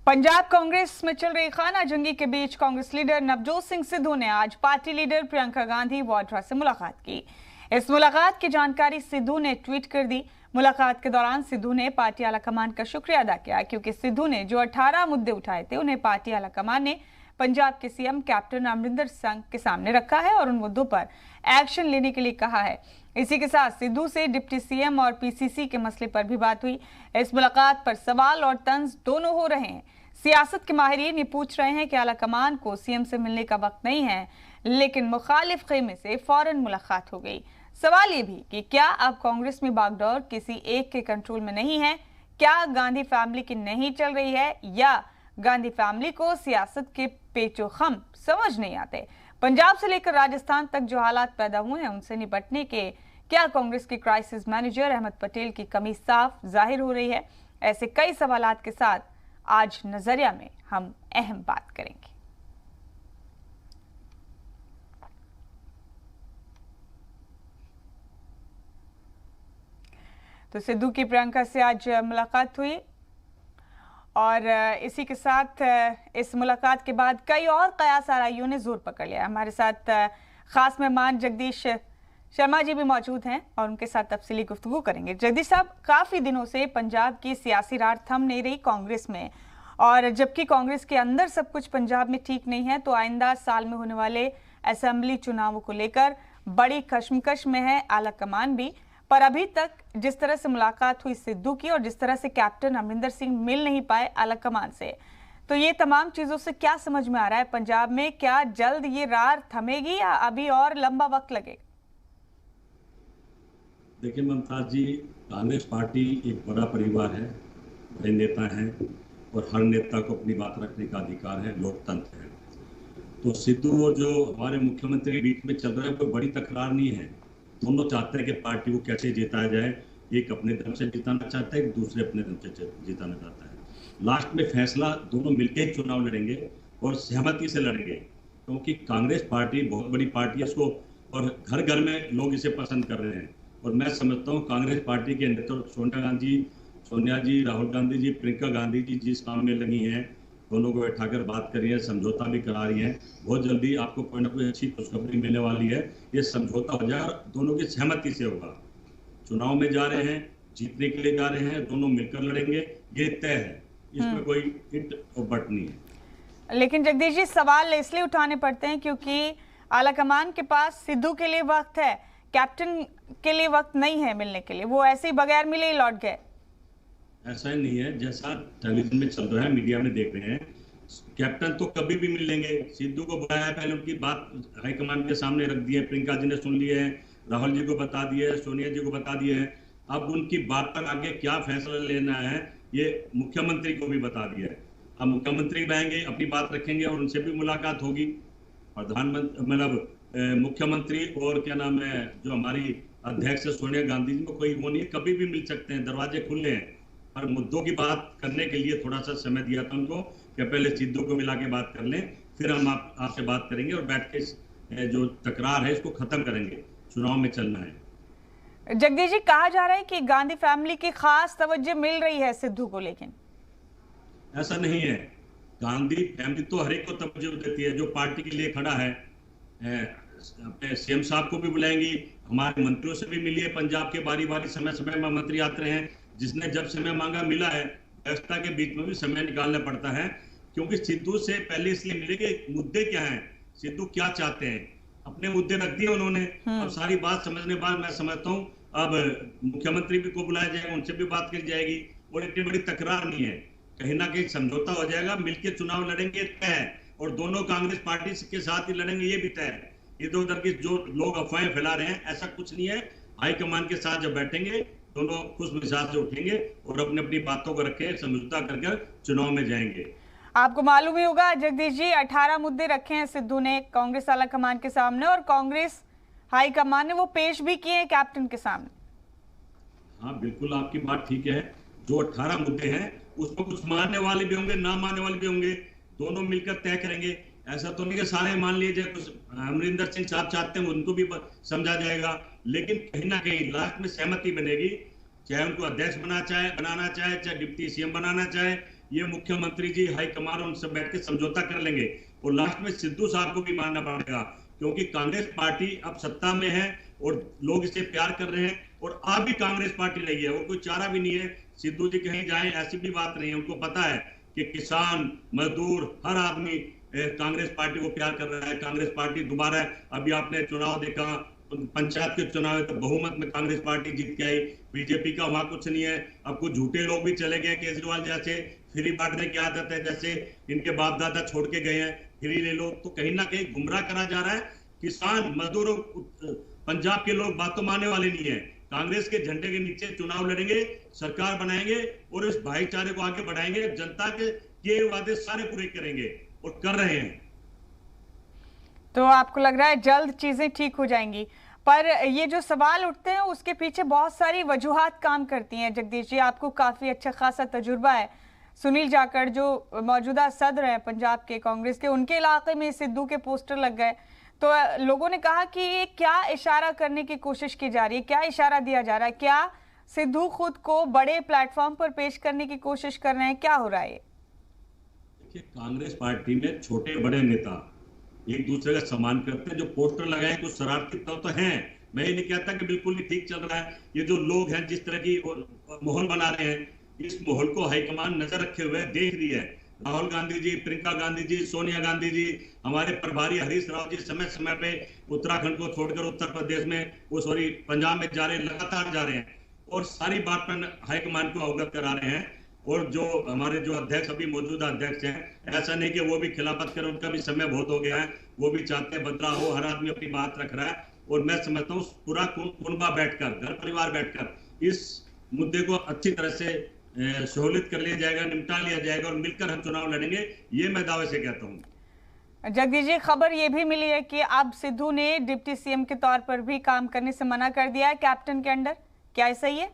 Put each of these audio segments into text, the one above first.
पंजाब कांग्रेस में चल रही खाना जंगी के बीच कांग्रेस लीडर नवजोत सिंह सिद्धू ने आज पार्टी लीडर प्रियंका गांधी वाड्रा से मुलाकात की। इस मुलाकात की जानकारी सिद्धू ने ट्वीट कर दी। मुलाकात के दौरान सिद्धू ने पार्टी आलाकमान का शुक्रिया अदा किया क्योंकि सिद्धू ने जो 18 मुद्दे उठाए थे उन्हें पार्टी आलाकमान ने पंजाब के सीएम कैप्टन अमरिंदर सिंह के सामने रखा है और उन मुद्दों पर एक्शन लेने के लिए कहा है। इसी के साथ सिद्धू से डिप्टी सीएम और पीसीसी के मसले पर भी बात हुई। इस मुलाकात पर सवाल और तंज दोनों हो रहे हैं। सियासत के माहिरीन ये पूछ रहे हैं कि आलाकमान को सीएम से मिलने का वक्त नहीं है, लेकिन मुखालिफ खेमे से फौरन मुलाकात हो गई। सवाल ये भी कि क्या अब कांग्रेस में बागडोर किसी एक के कंट्रोल में नहीं है? क्या गांधी फैमिली की नहीं चल रही है या गांधी फैमिली को सियासत के पेचोखम समझ नहीं आते? पंजाब से लेकर राजस्थान तक जो हालात पैदा हुए हैं उनसे निपटने के क्या कांग्रेस के क्राइसिस मैनेजर अहमद पटेल की कमी साफ जाहिर हो रही है? ऐसे कई सवालात के साथ आज नजरिया में हम अहम बात करेंगे। तो सिद्धू की प्रियंका से आज मुलाकात हुई और इसी के साथ इस मुलाकात के बाद कई और कयास आरआईओ ने जोर पकड़ लिया। हमारे साथ खास मेहमान जगदीश शर्मा जी भी मौजूद हैं और उनके साथ तफसीली गुफ्तगू करेंगे। जगदीश साहब, काफ़ी दिनों से पंजाब की सियासी रार थम नहीं रही कांग्रेस में, और जबकि कांग्रेस के अंदर सब कुछ पंजाब में ठीक नहीं है, तो आइंदा साल में होने वाले असेंबली चुनावों को लेकर बड़ी कश्मकश में है आलाकमान भी। पर अभी तक जिस तरह से मुलाकात हुई सिद्धू की और जिस तरह से कैप्टन अमरिंदर सिंह मिल नहीं पाए आलाकमान से, तो ये तमाम चीज़ों से क्या समझ में आ रहा है पंजाब में? क्या जल्द ये रार थमेगी या अभी और लंबा वक्त लगेगा? देखिए मुमताज जी, कांग्रेस पार्टी एक बड़ा परिवार है, बड़े नेता हैं और हर नेता को अपनी बात रखने का अधिकार है, लोकतंत्र है। तो सिद्धू और जो हमारे मुख्यमंत्री के बीच में चल रहा है कोई बड़ी तकरार नहीं है। दोनों चाहते हैं कि पार्टी को कैसे जिताया जाए। एक अपने दम से जिताना चाहता है, एक दूसरे अपने दम से जिताना चाहता है। लास्ट में फैसला दोनों मिलकर ही चुनाव लड़ेंगे और सहमति से लड़ेंगे, क्योंकि कांग्रेस पार्टी बहुत बड़ी पार्टी है इसको, और घर घर में लोग इसे पसंद कर रहे हैं। और मैं समझता हूँ कांग्रेस पार्टी के नेतृत्व सोनिया जी, राहुल गांधी जी, प्रियंका गांधी जी जिस काम में लगी हैं, दोनों को बैठाकर बात कर रही है, समझौता भी करा रही है। बहुत जल्दी आपको कोई ना कोई अच्छी खुशखबरी मिलने वाली है। ये समझौता हो जाए और दोनों की सहमति से होगा। चुनाव में जा रहे हैं, जीतने के लिए जा रहे हैं, दोनों मिलकर लड़ेंगे, ये तय है, इसमें कोई इट और बट नहीं है। लेकिन जगदीश जी, सवाल इसलिए उठाने पड़ते हैं क्योंकि आलाकमान के पास सिद्धू के लिए वक्त है, कैप्टन के लिए वक्त नहीं है मिलने के लिए। वो ऐसे ही बगैर मिले ही लौट गए। ऐसा ही नहीं है, जैसा टेलीविजन में चल रहा है, मीडिया में देख रहे हैं, कैप्टन तो कभी भी मिल लेंगे। सिद्धू को बुलाया है, पहले उनकी बात हाईकमान के सामने रख दी है, प्रियंका जी ने सुन ली है, राहुल जी को बता दिया है, सोनिया जी को बता दिया है। अब उनकी बात पर आगे क्या फैसला लेना है ये मुख्यमंत्री को भी बता दिया है। अब मुख्यमंत्री रहेंगे, अपनी बात रखेंगे और उनसे भी मुलाकात होगी। प्रधानमंत्री मतलब मुख्यमंत्री और क्या नाम है जो हमारी अध्यक्ष सोनिया गांधी जी को कोई वो नहीं है, कभी भी मिल सकते हैं, दरवाजे खुले हैं। और मुद्दों की बात करने के लिए थोड़ा सा समय दिया था उनको कि पहले सिद्धू को मिला के बात कर लें, फिर हम आपसे बात करेंगे और बैठ के जो तकरार है इसको खत्म करेंगे। चुनाव में चलना है। जगदीश जी, कहा जा रहा है कि गांधी फैमिली की खास तवज्जो मिल रही है सिद्धू को, लेकिन ऐसा नहीं है। गांधी फैमिली तो हर एक को तवज्जो देती है जो पार्टी के लिए खड़ा है। अपने सीएम साहब को भी बुलाएंगी, हमारे मंत्रियों से भी मिलिए। पंजाब के बारी बारी समय समय में मंत्री आते हैं, जिसने जब समय मांगा मिला है। व्यवस्था के बीच में भी समय निकालना पड़ता है, क्योंकि सिद्धू से पहले इसलिए मिले कि मुद्दे क्या हैं, सिद्धू क्या चाहते हैं, अपने मुद्दे रख दिए उन्होंने। अब सारी बात समझने के बाद मैं समझता हूँ अब मुख्यमंत्री भी को बुलाया जाएगा, उनसे भी बात की जाएगी और इतनी बड़ी तकरार नहीं है, कहीं ना कहीं समझौता हो जाएगा, मिलकर चुनाव लड़ेंगे तय है। और दोनों कांग्रेस पार्टी के साथ ही लड़ेंगे, ये भी तय है। इधर उधर की जो लोग अफवाहें फैला रहे हैं, ऐसा कुछ नहीं है। हाईकमान के साथ जब बैठेंगे दोनों खुश मिजाज से उठेंगे और अपनी अपनी बातों को रखे समझौता कर चुनाव में जाएंगे। आपको मालूम ही होगा जगदीश जी, 18 मुद्दे रखे हैं सिद्धू ने कांग्रेस आलाकमान के सामने और कांग्रेस हाईकमान ने वो पेश भी किए हैं कैप्टन के सामने। हाँ बिल्कुल, आपकी बात ठीक है। जो 18 मुद्दे हैं उसमें कुछ मानने वाले भी होंगे, ना मानने वाले भी होंगे, दोनों मिलकर तय करेंगे। ऐसा तो नहीं कि सारे मान लिए जाए। कुछ अमरिंदर सिंह साहब चाहते हैं उनको भी समझा जाएगा, लेकिन कहीं ना कहीं लास्ट में सहमति बनेगी। चाहे उनको अध्यक्ष बनाना चाहे, चाहे डिप्टी सीएम बनाना चाहे, ये मुख्यमंत्री जी हाईकमान उनसे बैठ के समझौता कर लेंगे। और लास्ट में सिद्धू साहब को भी मानना पड़ेगा, क्योंकि कांग्रेस पार्टी अब सत्ता में है और लोग इसे प्यार कर रहे हैं और आप भी कांग्रेस पार्टी रही है, वो कोई चारा भी नहीं है सिद्धू जी कहीं जाएं, ऐसी भी बात नहीं है। उनको पता है कि किसान, मजदूर, हर आदमी कांग्रेस पार्टी को प्यार कर रहा है। कांग्रेस पार्टी दोबारा, अभी आपने चुनाव देखा, पंचायत के चुनाव तो बहुमत में कांग्रेस पार्टी जीत के आई। बीजेपी का वहां कुछ नहीं है। अब कुछ झूठे लोग भी चले गए, केजरीवाल जैसे फ्री बांटने की आदत है, जैसे इनके बाप दादा छोड़ के गए हैं, फ्री ले लो। तो कहीं ना कहीं गुमराह करा जा रहा है। किसान, मजदूरों, पंजाब के लोग बात तो मानने वाले नहीं है। कांग्रेस के झंडे के नीचे चुनाव लड़ेंगे, सरकार बनाएंगे और इस भाईचारे को आगे बढ़ाएंगे। जनता के ये वादे सारे पूरे करेंगे और कर रहे हैं। तो आपको लग रहा है जल्द चीजें ठीक हो जाएंगी, पर ये जो सवाल उठते हैं उसके पीछे बहुत सारी वजूहात काम करती हैं। जगदीश जी, आपको काफी अच्छा खासा तजुर्बा है। सुनील जाखड़ जो मौजूदा सदर हैं पंजाब के कांग्रेस के, उनके इलाके में सिद्धू के पोस्टर लग गए, तो लोगों ने कहा कि ये क्या इशारा करने की कोशिश की जा रही है, क्या इशारा दिया जा रहा है, क्या सिद्धू खुद को बड़े प्लेटफॉर्म पर पेश करने की कोशिश कर रहे हैं, क्या हो रहा है? देखिए, कांग्रेस पार्टी में छोटे बड़े नेता एक दूसरे का सम्मान करते हैं। जो पोस्टर लगाए कुछ शरारती तो हैं, मैं ये नहीं कहता कि बिल्कुल ही ठीक चल रहा है। ये जो लोग हैं जिस तरह की माहौल बना रहे हैं, इस माहौल को हाईकमान नजर रखे हुए देख रही है। राहुल गांधी जी, प्रियंका गांधी जी, सोनिया गांधी जी, हमारे प्रभारी हरीश राव जी समय समय पे उत्तराखंड को छोड़कर उत्तर प्रदेश में, वो सॉरी पंजाब में जा रहे हैं, लगातार जा रहे हैं और सारी बात पर हाईकमान को अवगत करा रहे हैं। और जो हमारे जो अध्यक्ष, अभी मौजूदा अध्यक्ष हैं, ऐसा नहीं कि वो भी खिलाफत करें, उनका भी समय बहुत हो गया है, वो भी चाहते हैं बदलाव हो, हर आदमी अपनी बात रख रहा है। और मैं समझता हूँ पूरा कुनबा बैठकर, घर परिवार बैठकर इस मुद्दे को अच्छी तरह से सहूलियत कर लिया जाएगा, निपटा लिया जाएगा और मिलकर हम चुनाव लड़ेंगे, ये मैं दावे से कहता हूँ। जगदीश जी, खबर ये भी मिली है कि अब सिद्धू ने डिप्टी सीएम के तौर पर भी काम करने से मना कर दिया है कैप्टन के अंडर, क्या ऐसा ही है?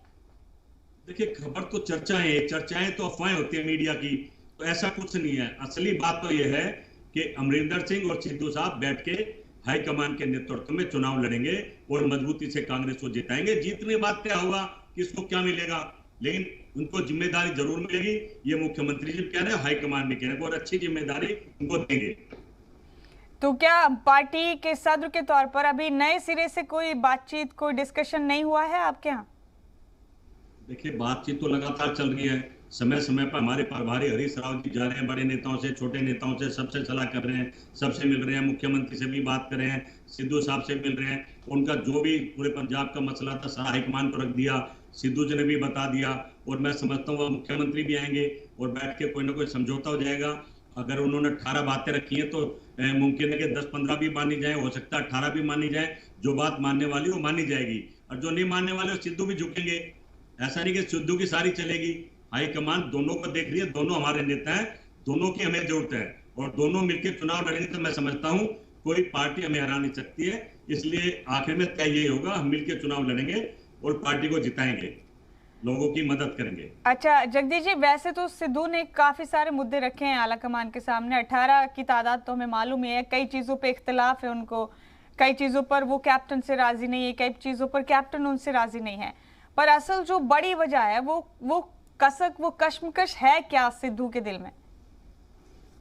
देखिए, खबर तो चर्चाएं तो अफवाहें होती है मीडिया की, तो ऐसा कुछ नहीं है। असली बात तो यह है कि अमरिंदर सिंह और सिद्धू साहब बैठ के हाईकमान के नेतृत्व में चुनाव लड़ेंगे और मजबूती से कांग्रेस को जिताएंगे। जीतने बाद क्या होगा, किसको क्या मिलेगा, लेकिन उनको जिम्मेदारी जरूर मिलेगी। ये मुख्यमंत्री जी कह रहे हैं, हाईकमान भी कह रहे हैं, और अच्छी जिम्मेदारी उनको देंगे। तो क्या पार्टी के सदर के तौर पर अभी नए सिरे से कोई बातचीत, कोई डिस्कशन नहीं हुआ है आपके यहाँ? देखिए, बातचीत तो लगातार चल रही है। समय समय पर हमारे प्रभारी हरीश राव जी जा रहे हैं, बड़े नेताओं से, छोटे नेताओं से, सबसे सलाह कर रहे हैं, सबसे मिल रहे हैं, मुख्यमंत्री से भी बात कर रहे हैं, सिद्धू साहब से मिल रहे हैं। उनका जो भी पूरे पंजाब का मसला था सारा हाईकमान को रख दिया, सिद्धू जी ने भी बता दिया। और मैं समझता हूँ वह मुख्यमंत्री भी आएंगे और बैठ के कोई ना कोई समझौता हो जाएगा। अगर उन्होंने 18 बातें रखी हैं तो मुमकिन है कि 10-15 भी मानी जाए, हो सकता है 18 भी मानी जाए। जो बात मानने वाली वो मानी जाएगी और जो नहीं मानने वाले सिद्धू भी झुकेंगे। ऐसा नहीं कि सिद्धू की सारी चलेगी। हाईकमान दोनों को देख रही है, दोनों हमारे नेता हैं, दोनों की हमें जरूरत है और दोनों मिलकर चुनाव लड़ेंगे तो मैं समझता हूं कोई पार्टी हमें हरा नहीं सकती है। इसलिए आखिर में तय यही होगा, हम मिलकर चुनाव लड़ेंगे और पार्टी को जिताएंगे, लोगों की मदद करेंगे। अच्छा जगदीश जी, वैसे तो सिद्धू ने काफी सारे मुद्दे रखे हैं आलाकमान के सामने, 18 की तादाद तो हमें मालूम ही है। कई चीजों पे इख्तिलाफ है उनको, कई चीजों पर वो कैप्टन से राजी नहीं है, कई चीजों पर कैप्टन उनसे राजी नहीं है। पर असल जो बड़ी वजह है वो कसक, वो कश्मकश है क्या सिद्धू के दिल में?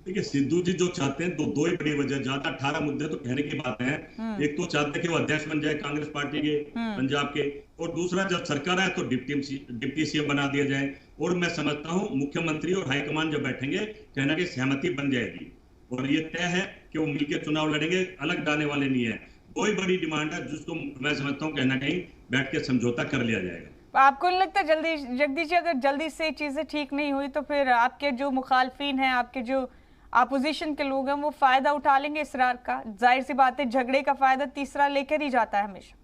देखिए, सिद्धू जी जो चाहते हैं दो ही बड़ी वजह, ज्यादा 18 मुद्दे तो कहने की बात है। एक तो चाहते हैं कि वो अध्यक्ष बन जाए कांग्रेस पार्टी के पंजाब के, और दूसरा जब सरकार आए तो डिप्टी सीएम बना दिया जाए। और मैं समझता हूँ मुख्यमंत्री और हाईकमान जब बैठेंगे कहना कि सहमति बन जाएगी और ये तय है कि वो मिलकर चुनाव लड़ेंगे, अलग जाने वाले नहीं है। कोई बड़ी डिमांड है जिसको मैं समझता हूँ कहना कहीं बैठ के समझौता कर लिया जाएगा। आपको नहीं लगता जगदीश जी, अगर जल्दी से चीजें ठीक नहीं हुई तो फिर आपके जो मुखालफिन हैं, आपके जो अपोजिशन के लोग हैं, वो फायदा उठा लेंगे इसरार का? जाहिर सी बात है, झगड़े का फायदा तीसरा लेकर ही जाता है हमेशा।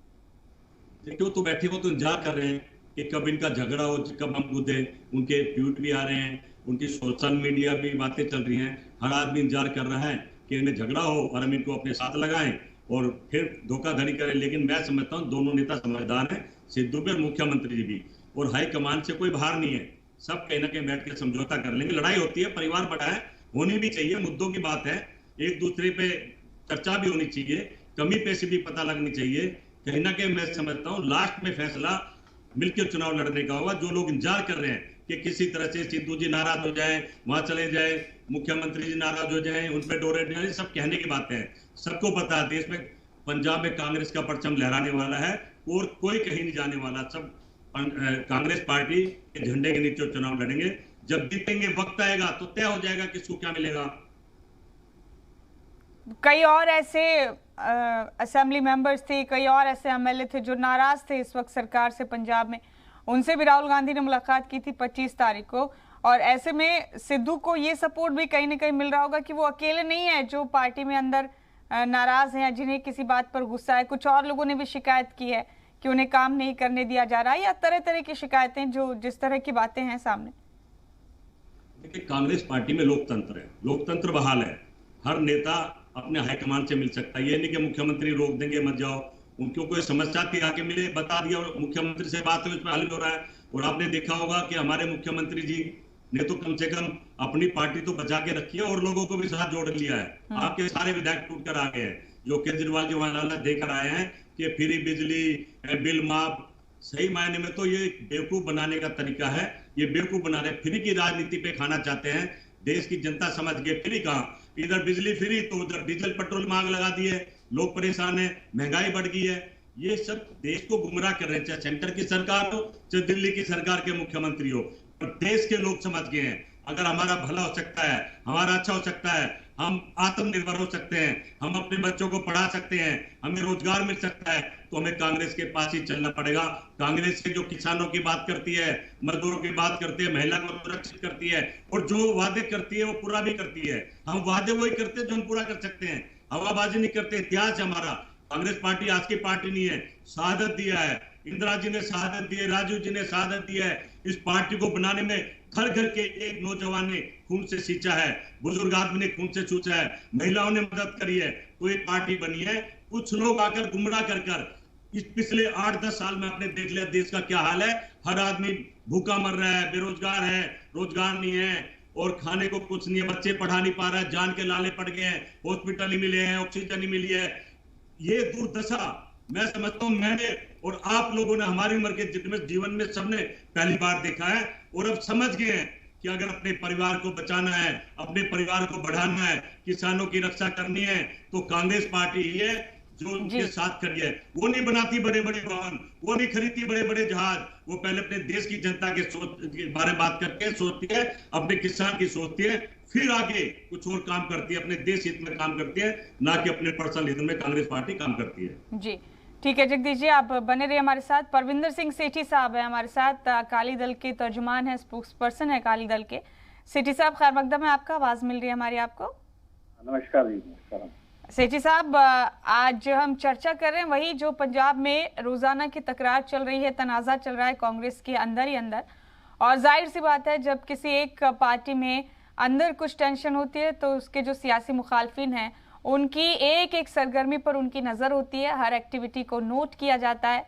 देखिए, वो तो बैठे हो तो इंतजार कर रहे हैं कि कब इनका झगड़ा हो, कब हम कूदे। उनके ट्वीट भी आ रहे हैं, उनकी सोशल मीडिया भी बातें चल रही हैं। हर आदमी इंतजार कर रहा है कि इनमें झगड़ा हो और हम इनको अपने साथ लगाएं और फिर धोखाधड़ी करें। लेकिन मैं समझता हूँ दोनों नेता समझदार हैं, सिद्धू भी और मुख्यमंत्री जी भी, और हाईकमान से कोई बाहर नहीं है। सब कहीं ना कहीं बैठ के समझौता कर लेंगे। लड़ाई होती है, परिवार बड़ा है, होनी भी चाहिए, मुद्दों की बात है, एक दूसरे पे चर्चा भी होनी चाहिए, कमी पेशी भी पता लगनी चाहिए। कहीं ना कहीं मैं समझता हूँ लास्ट में फैसला मिलकर चुनाव लड़ने का होगा। जो लोग इंतजार कर रहे हैं कि किसी तरह से सिद्धू जी नाराज हो जाए, वहां चले जाए, मुख्यमंत्री जी नाराज हो जाए, उन पर डोरे डाले, सब कहने की बातें हैं। सबको पता है देश में पंजाब में कांग्रेस का परचम लहराने वाला है और कोई कहीं नहीं जाने वाला। सब कांग्रेस पार्टी के झंडे के नीचे चुनाव लड़ेंगे। जब जीतेंगे वक्त आएगा तो तय हो जाएगा किसको क्या मिलेगा। कई और ऐसे असेंबली मेंबर्स थे, कई और ऐसे एमएलए थे जो नाराज थे इस वक्त सरकार से पंजाब में। उनसे भी राहुल गांधी ने मुलाकात की थी 25 तारीख को, और ऐसे में सिद्धू को ये सपोर्ट भी कहीं ना कहीं मिल रहा होगा कि वो अकेले नहीं है जो पार्टी में अंदर नाराज हैं या जिन्हें किसी बात पर गुस्सा है। कुछ और लोगों ने भी शिकायत की है कि उन्हें काम नहीं करने दिया जा रहा है, या तरह तरह की शिकायतें जो जिस तरह की बातें हैं सामने। देखिए, कांग्रेस पार्टी में लोकतंत्र है, लोकतंत्र बहाल है। हर नेता अपने हाईकमान से मिल सकता है। ये नहीं कि मुख्यमंत्री रोक देंगे मत जाओ, उनको कोई समस्या थी आके मिले, बता दिया, मुख्यमंत्री से बात हुई, उसमें हल हो रहा है। और आपने देखा होगा कि हमारे मुख्यमंत्री जी ने तो कम से कम अपनी पार्टी तो बचा के रखी है और लोगों को भी साथ जोड़ लिया है। आपके सारे विधायक टूट कर आ गए हैं। जो केजरीवाल जी वहां देकर आए हैं कि फ्री बिजली, बिल माफ, सही मायने में तो ये बेवकूफ बनाने का तरीका है। ये बेवकूफ बना रहे, फ्री की राजनीति पे खाना चाहते हैं। देश की जनता समझ गए फ्री कहां, इधर बिजली फ्री तो उधर डीजल पेट्रोल मांग लगा दी है, लोग परेशान है, महंगाई बढ़ गई है। ये सब देश को गुमराह कर रहे हैं, चाहे सेंटर की सरकार हो चाहे दिल्ली की सरकार के मुख्यमंत्री हो। और देश के लोग समझ गए हैं अगर हमारा भला हो सकता है, हमारा अच्छा हो सकता है, हम आत्मनिर्भर हो सकते हैं, हम अपने बच्चों को पढ़ा सकते हैं, हमें रोजगार मिल सकता है, तो हमें कांग्रेस के पास ही चलना पड़ेगा। कांग्रेस के जो किसानों की बात करती है, मजदूरों की बात करती है, महिला को सुरक्षित करती है और जो वादे करती है वो पूरा भी करती है। हम वादे वही करते हैं जो हम पूरा कर सकते हैं, हवाबाजी नहीं करते। इतिहास हमारा, कांग्रेस पार्टी आज की पार्टी नहीं है, शहादत दिया है, इंदिरा जी ने शहादत दी है, राजीव जी ने शहादत दी है। इस पार्टी को बनाने में घर घर के एक नौजवान ने खून से सींचा है, बुजुर्ग आदमी ने खून से छूचा है, महिलाओं ने मदद करी है, तो ये पार्टी बनी है। कुछ लोग आकर गुमराह कर इस पिछले 8-10 साल में आपने देख लिया देश का क्या हाल है। हर आदमी भूखा मर रहा है, बेरोजगार है, रोजगार नहीं है और खाने को कुछ नहीं है, बच्चे पढ़ा नहीं पा रहा है, जान के लाले पड़ गए हैं, हॉस्पिटल नहीं मिले हैं, ऑक्सीजन नहीं मिली है। ये दुर्दशा मैं समझता हूं मैंने और आप लोगों ने हमारी उम्र के जितने जीवन में सबने पहली बार देखा है और अब समझ गए हैं कि अगर अपने परिवार को बचाना है, अपने परिवार को बढ़ाना है, किसानों की रक्षा करनी है, तो कांग्रेस पार्टी ही है जो उनके साथ खड़ी है। वो नहीं बनाती बड़े बड़े भवन, वो नहीं खरीदती बड़े बड़े जहाज, वो पहले अपने देश की जनता के बारे में बात करके सोचती है, अपने किसान की सोचती है, फिर आगे कुछ और काम करती है, अपने देश हित में काम करती है, ना कि अपने पर्सनल हित में कांग्रेस पार्टी काम करती है। जी ठीक है जगदीश जी, आप बने रहिए हमारे साथ। परविंदर सिंह सेठी साहब है हमारे साथ, अकाली दल के तर्जुमान है, स्पोक्स पर्सन है अकाली दल के। सेठी साहब खैर मकदम है, आपका आवाज मिल रही है हमारी आपको? नमस्कार जी। नमस्कार सेठी साहब, आज हम चर्चा कर रहे हैं वही जो पंजाब में रोजाना की तकरार चल रही है, तनाजा चल रहा है कांग्रेस के अंदर ही अंदर। और जाहिर सी बात है जब किसी एक पार्टी में अंदर कुछ टेंशन होती है तो उसके जो सियासी मुखालफिन हैं उनकी एक एक सरगर्मी पर उनकी नज़र होती है, हर एक्टिविटी को नोट किया जाता है,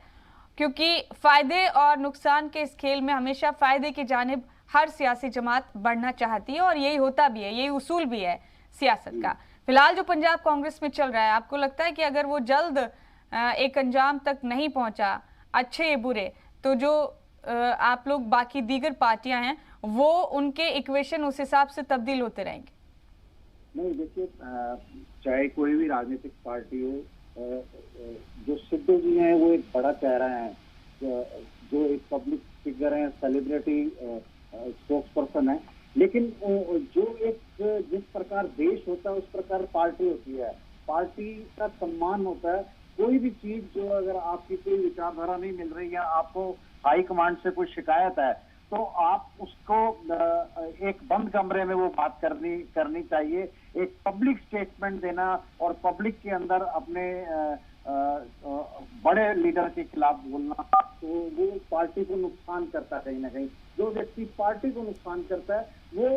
क्योंकि फ़ायदे और नुकसान के इस खेल में हमेशा फ़ायदे की जानिब हर सियासी जमात बढ़ना चाहती है और यही होता भी है, यही उसूल भी है सियासत का। फिलहाल जो पंजाब कांग्रेस में चल रहा है, आपको लगता है कि अगर वो जल्द एक अंजाम तक नहीं पहुंचा, अच्छे या बुरे, तो जो आप लोग बाकी दीगर पार्टियां हैं वो उनके इक्वेशन उस हिसाब से तब्दील होते रहेंगे? नहीं, देखिए, चाहे कोई भी राजनीतिक पार्टी हो, जो सिद्धू जी हैं वो एक बड़ा चेहरा है, जो एक पब्लिक फिगर है, सेलिब्रिटी स्पोक्स पर्सन है, लेकिन जो एक जिस प्रकार देश होता है उस प्रकार पार्टी होती है, पार्टी का सम्मान होता है। कोई भी चीज जो अगर आपकी कोई विचारधारा नहीं मिल रही है, आपको हाई कमांड से कोई शिकायत है, तो आप उसको एक बंद कमरे में वो बात करनी चाहिए। एक पब्लिक स्टेटमेंट देना और पब्लिक के अंदर अपने बड़े लीडर के खिलाफ बोलना, तो वो पार्टी को नुकसान करता है कहीं ना कहीं। जो व्यक्ति पार्टी को नुकसान करता है वो,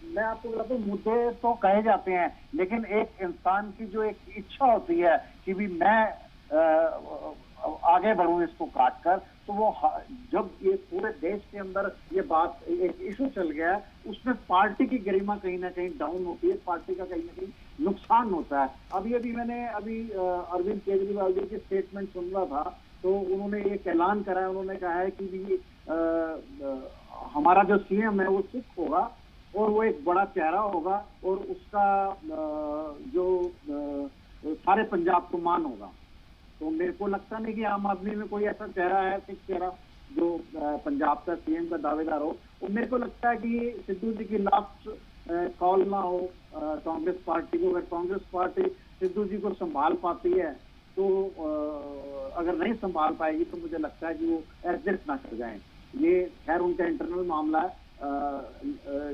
मैं आपको बताता हूँ, मुद्दे तो कहे जाते हैं, लेकिन एक इंसान की जो एक इच्छा होती है कि भी मैं आगे बढ़ूं इसको काट कर, तो वो जब ये पूरे देश के अंदर ये बात एक इशू चल गया है, उसमें पार्टी की गरिमा कहीं ना कहीं डाउन होती है, पार्टी का कहीं ना कहीं नुकसान होता है। अभी मैंने अरविंद केजरीवाल जी की स्टेटमेंट सुन रहा था, तो उन्होंने एक ऐलान करा है, उन्होंने कहा है कि भी हमारा जो सीएम है वो सिख होगा और वो एक बड़ा चेहरा होगा और उसका जो सारे पंजाब को मान होगा। तो मेरे को लगता नहीं कि आम आदमी में कोई ऐसा चेहरा है, सिख चेहरा, जो पंजाब का सीएम का दावेदार हो। और मेरे को लगता है कि सिद्धू जी की लास्ट कॉल ना हो कांग्रेस पार्टी को। अगर कांग्रेस पार्टी सिद्धू जी को संभाल पाती है तो अगर नहीं संभाल पाएगी तो मुझे लगता है कि वो एग्जिट ना कर जाएं। ये खैर उनका इंटरनल मामला है,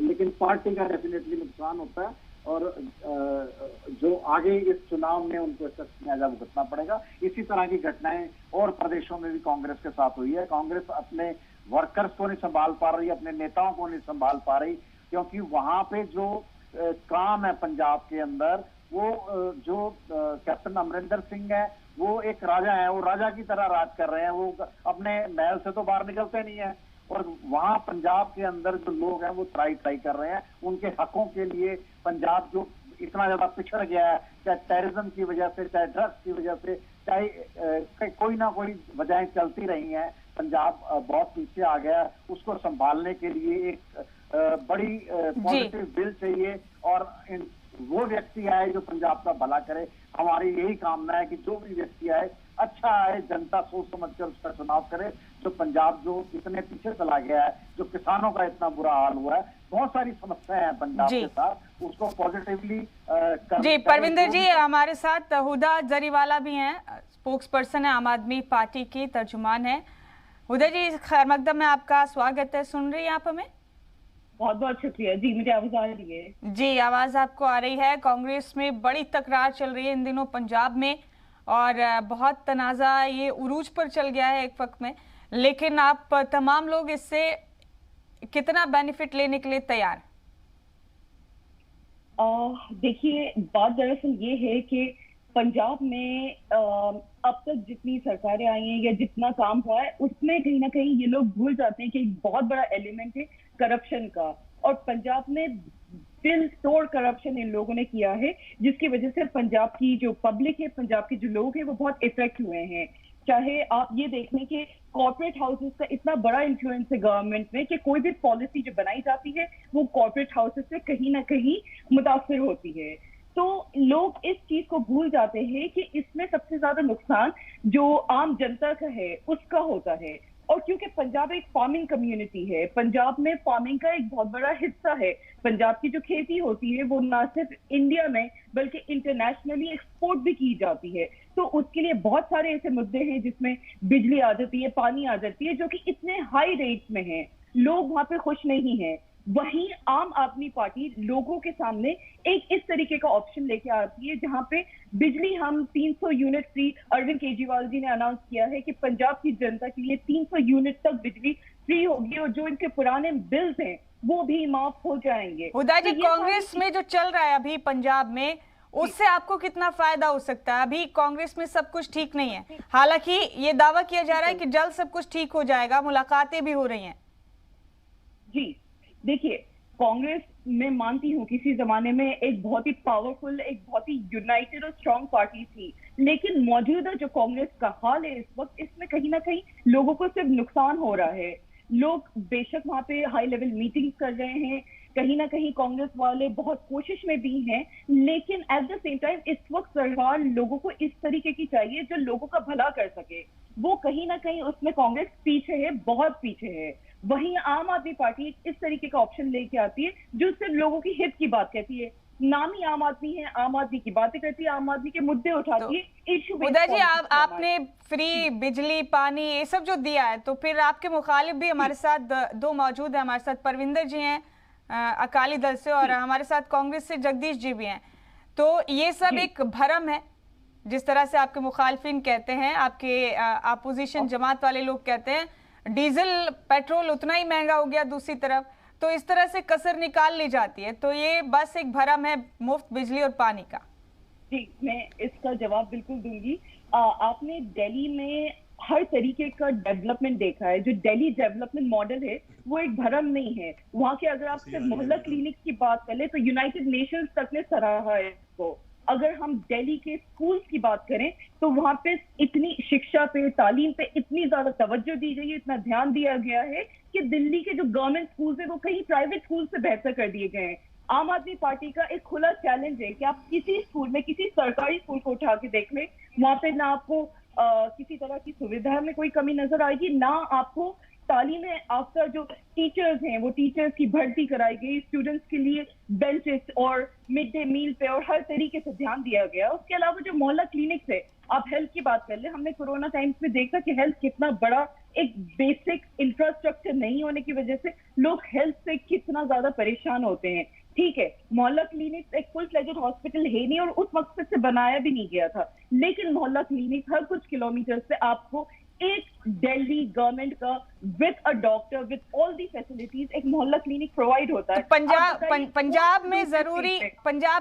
लेकिन पार्टी का डेफिनेटली नुकसान होता है और जो आगे इस चुनाव में उनको सख्त न्याय भुगतना पड़ेगा। इसी तरह की घटनाएं और प्रदेशों में भी कांग्रेस के साथ हुई है। कांग्रेस अपने वर्कर्स को नहीं संभाल पा रही, अपने नेताओं को नहीं संभाल पा रही, क्योंकि वहां पे जो काम है पंजाब के अंदर, वो जो कैप्टन अमरिंदर सिंह है वो एक राजा है, वो राजा की तरह राज कर रहे हैं। वो अपने महल से तो बाहर निकलते नहीं है और वहां पंजाब के अंदर जो लोग हैं वो ट्राई कर रहे हैं उनके हकों के लिए। पंजाब जो इतना ज्यादा पिछड़ गया है, चाहे टेररिज्म की वजह से, चाहे ड्रग्स की वजह से, चाहे कोई ना कोई वजहें चलती रही हैं, पंजाब बहुत पीछे आ गया। उसको संभालने के लिए एक बड़ी पॉजिटिव विल चाहिए और वो व्यक्ति आए जो पंजाब का भला करे। हमारी यही कामना है कि जो भी व्यक्ति आए अच्छा आए, जनता सोच समझकर उसका चुनाव करे। जो पंजाब जो इतने पीछे चला गया है, जो किसानों का इतना बुरा हाल हुआ है, बहुत सारी समस्याएं हैं पंजाब के साथ, उसको पॉजिटिवली जी। परविंदर जी हमारे साथ हुदा जरीवाला भी हैं, स्पोक्स पर्सन है आम आदमी पार्टी की, तर्जुमान है। हुदा जी खैर मकदम में आपका स्वागत है। सुन रही हैं आप हमें? बहुत बहुत शुक्रिया जी, मुझे आवाज आ रही है? जी आवाज आपको आ रही है। कांग्रेस में बड़ी तकरार चल रही है इन दिनों पंजाब में और बहुत तनाजा ये उरूज पर चल गया है एक वक्त में, लेकिन आप तमाम लोग इससे कितना बेनिफिट लेने के लिए तैयार? देखिए बात दरअसल ये है कि पंजाब में अब तक जितनी सरकारें आई हैं या जितना काम हुआ है उसमें कहीं ना कहीं ये लोग भूल जाते हैं कि एक बहुत बड़ा एलिमेंट है करप्शन का, और पंजाब में दिल तोड़ करप्शन इन लोगों ने किया है, जिसकी वजह से पंजाब की जो पब्लिक है, पंजाब के जो लोग हैं वो बहुत इफेक्ट हुए हैं। चाहे आप ये देख लें कि कॉर्पोरेट हाउसेस का इतना बड़ा इन्फ्लुएंस है गवर्नमेंट में कि कोई भी पॉलिसी जो बनाई जाती है वो कॉर्पोरेट हाउसेस से कहीं ना कहीं मुतासिर होती है। तो लोग इस चीज को भूल जाते हैं कि इसमें सबसे ज्यादा नुकसान जो आम जनता का है उसका होता है। और क्योंकि पंजाब एक फार्मिंग कम्युनिटी है, पंजाब में फार्मिंग का एक बहुत बड़ा हिस्सा है। पंजाब की जो खेती होती है वो ना सिर्फ इंडिया में बल्कि इंटरनेशनली एक्सपोर्ट भी की जाती है। तो उसके लिए बहुत सारे ऐसे मुद्दे हैं जिसमें बिजली आ जाती है, पानी आ जाती है, जो कि इतने हाई रेट्स में है, लोग वहां पे खुश नहीं है। वहीं आम आदमी पार्टी लोगों के सामने एक इस तरीके का ऑप्शन लेके आती है जहां पे बिजली हम 300 यूनिट फ्री, अरविंद केजरीवाल जी ने अनाउंस किया है कि पंजाब की जनता के लिए 300 यूनिट तक बिजली फ्री होगी और जो इनके पुराने बिल्स हैं वो भी माफ हो जाएंगे। हुदा जी कांग्रेस में जो चल रहा है अभी पंजाब में, उससे आपको कितना फायदा हो सकता है? अभी कांग्रेस में सब कुछ ठीक नहीं है, हालांकि ये दावा किया जा रहा है कि जल्द सब कुछ ठीक हो जाएगा, मुलाकातें भी हो रही हैं। जी देखिए, कांग्रेस मैं मानती हूँ किसी जमाने में एक बहुत ही पावरफुल, एक बहुत ही यूनाइटेड और स्ट्रांग पार्टी थी, लेकिन मौजूदा जो कांग्रेस का हाल है इस वक्त, इसमें कहीं ना कहीं लोगों को सिर्फ नुकसान हो रहा है। लोग बेशक वहां पे हाई लेवल मीटिंग्स कर रहे हैं, कहीं ना कहीं कांग्रेस वाले बहुत कोशिश में भी हैं, लेकिन एट द सेम टाइम इस वक्त सरकार लोगों को इस तरीके की चाहिए जो लोगों का भला कर सके। वो कहीं ना कहीं उसमें कांग्रेस पीछे है, बहुत पीछे है। वहीं आम आदमी पार्टी इस तरीके का ऑप्शन लेके आती है जो सिर्फ लोगों की हित की बात कहती है। नाम ही आम आदमी है, आम आदमी की बातें करती है, आम आदमी के मुद्दे उठाती है। इशू हुदा जी आपने फ्री बिजली पानी ये सब जो दिया है, तो फिर आपके मुखालिफ भी हमारे साथ दो मौजूद है। हमारे साथ परविंदर जी हैं अकाली दल से और हमारे साथ कांग्रेस से जगदीश जी भी हैं। तो ये सब एक भरम है, जिस तरह से आपके मुखालिफिन कहते हैं, आपके अपोजिशन जमात वाले लोग कहते हैं डीजल पेट्रोल उतना ही महंगा हो गया दूसरी तरफ, तो इस तरह से कसर निकाल ली जाती है। तो ये बस एक भरम है मुफ्त बिजली और पानी का। जी मैं इसका जवाब बिल्कुल दूंगी। आपने दिल्ली में हर तरीके का डेवलपमेंट देखा है। जो दिल्ली डेवलपमेंट मॉडल है वो एक भरम नहीं है। वहाँ के अगर आप सिर्फ मोहल्ला क्लिनिक की बात कर ले तो यूनाइटेड नेशंस तक ने सराहा है इसको। अगर हम दिल्ली के स्कूल्स की बात करें तो वहां पे इतनी शिक्षा पे, तालीम पे इतनी ज्यादा तवज्जो दी गई है, इतना ध्यान दिया गया है कि दिल्ली के जो गवर्नमेंट स्कूल्स है वो कहीं प्राइवेट स्कूल से बेहतर कर दिए गए हैं। आम आदमी पार्टी का एक खुला चैलेंज है कि आप किसी स्कूल में, किसी सरकारी स्कूल को उठा के देख लें, वहां पे ना आपको किसी तरह की सुविधा में कोई कमी नजर आएगी, ना आपको तालीम आफ्टर जो टीचर्स हैं वो टीचर्स की भर्ती कराई गई, स्टूडेंट्स के लिए बेंचेस और मिड डे मील पे और हर तरीके से ध्यान दिया गया। उसके अलावा जो मोहल्ला क्लिनिक्स है, आप हेल्थ की बात कर ले, हमने कोरोना टाइम्स में देखा कि हेल्थ कितना बड़ा एक बेसिक इंफ्रास्ट्रक्चर नहीं होने की वजह से लोग हेल्थ से कितना ज्यादा परेशान होते हैं। ठीक है, मोहल्ला क्लिनिक एक फुल फ्लेजेड हॉस्पिटल है नहीं और उस मकसद से बनाया भी नहीं गया था, लेकिन मोहल्ला क्लिनिक हर कुछ किलोमीटर से आपको एक दिल्ली गवर्नमेंट का with a doctor with all the facilities एक मोहल्ला क्लिनिक प्रोवाइड होता है। पंजाब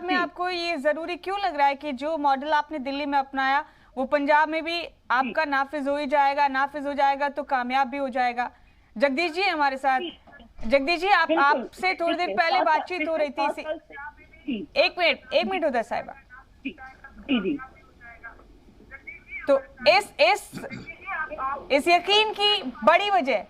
में आपको ये जरूरी क्यों लग रहा है कि जो मॉडल आपने दिल्ली में अपनाया वो पंजाब में भी आपका नाफिज हो ही जाएगा, नाफिज हो जाएगा तो कामयाब भी हो जाएगा? जगदीश जी हमारे साथ। जगदीश जी, आपसे थोड़ी देर पहले बातचीत हो रही थी। एक मिनट उदय साहिबा। तो इस यकीन की बड़ी वजह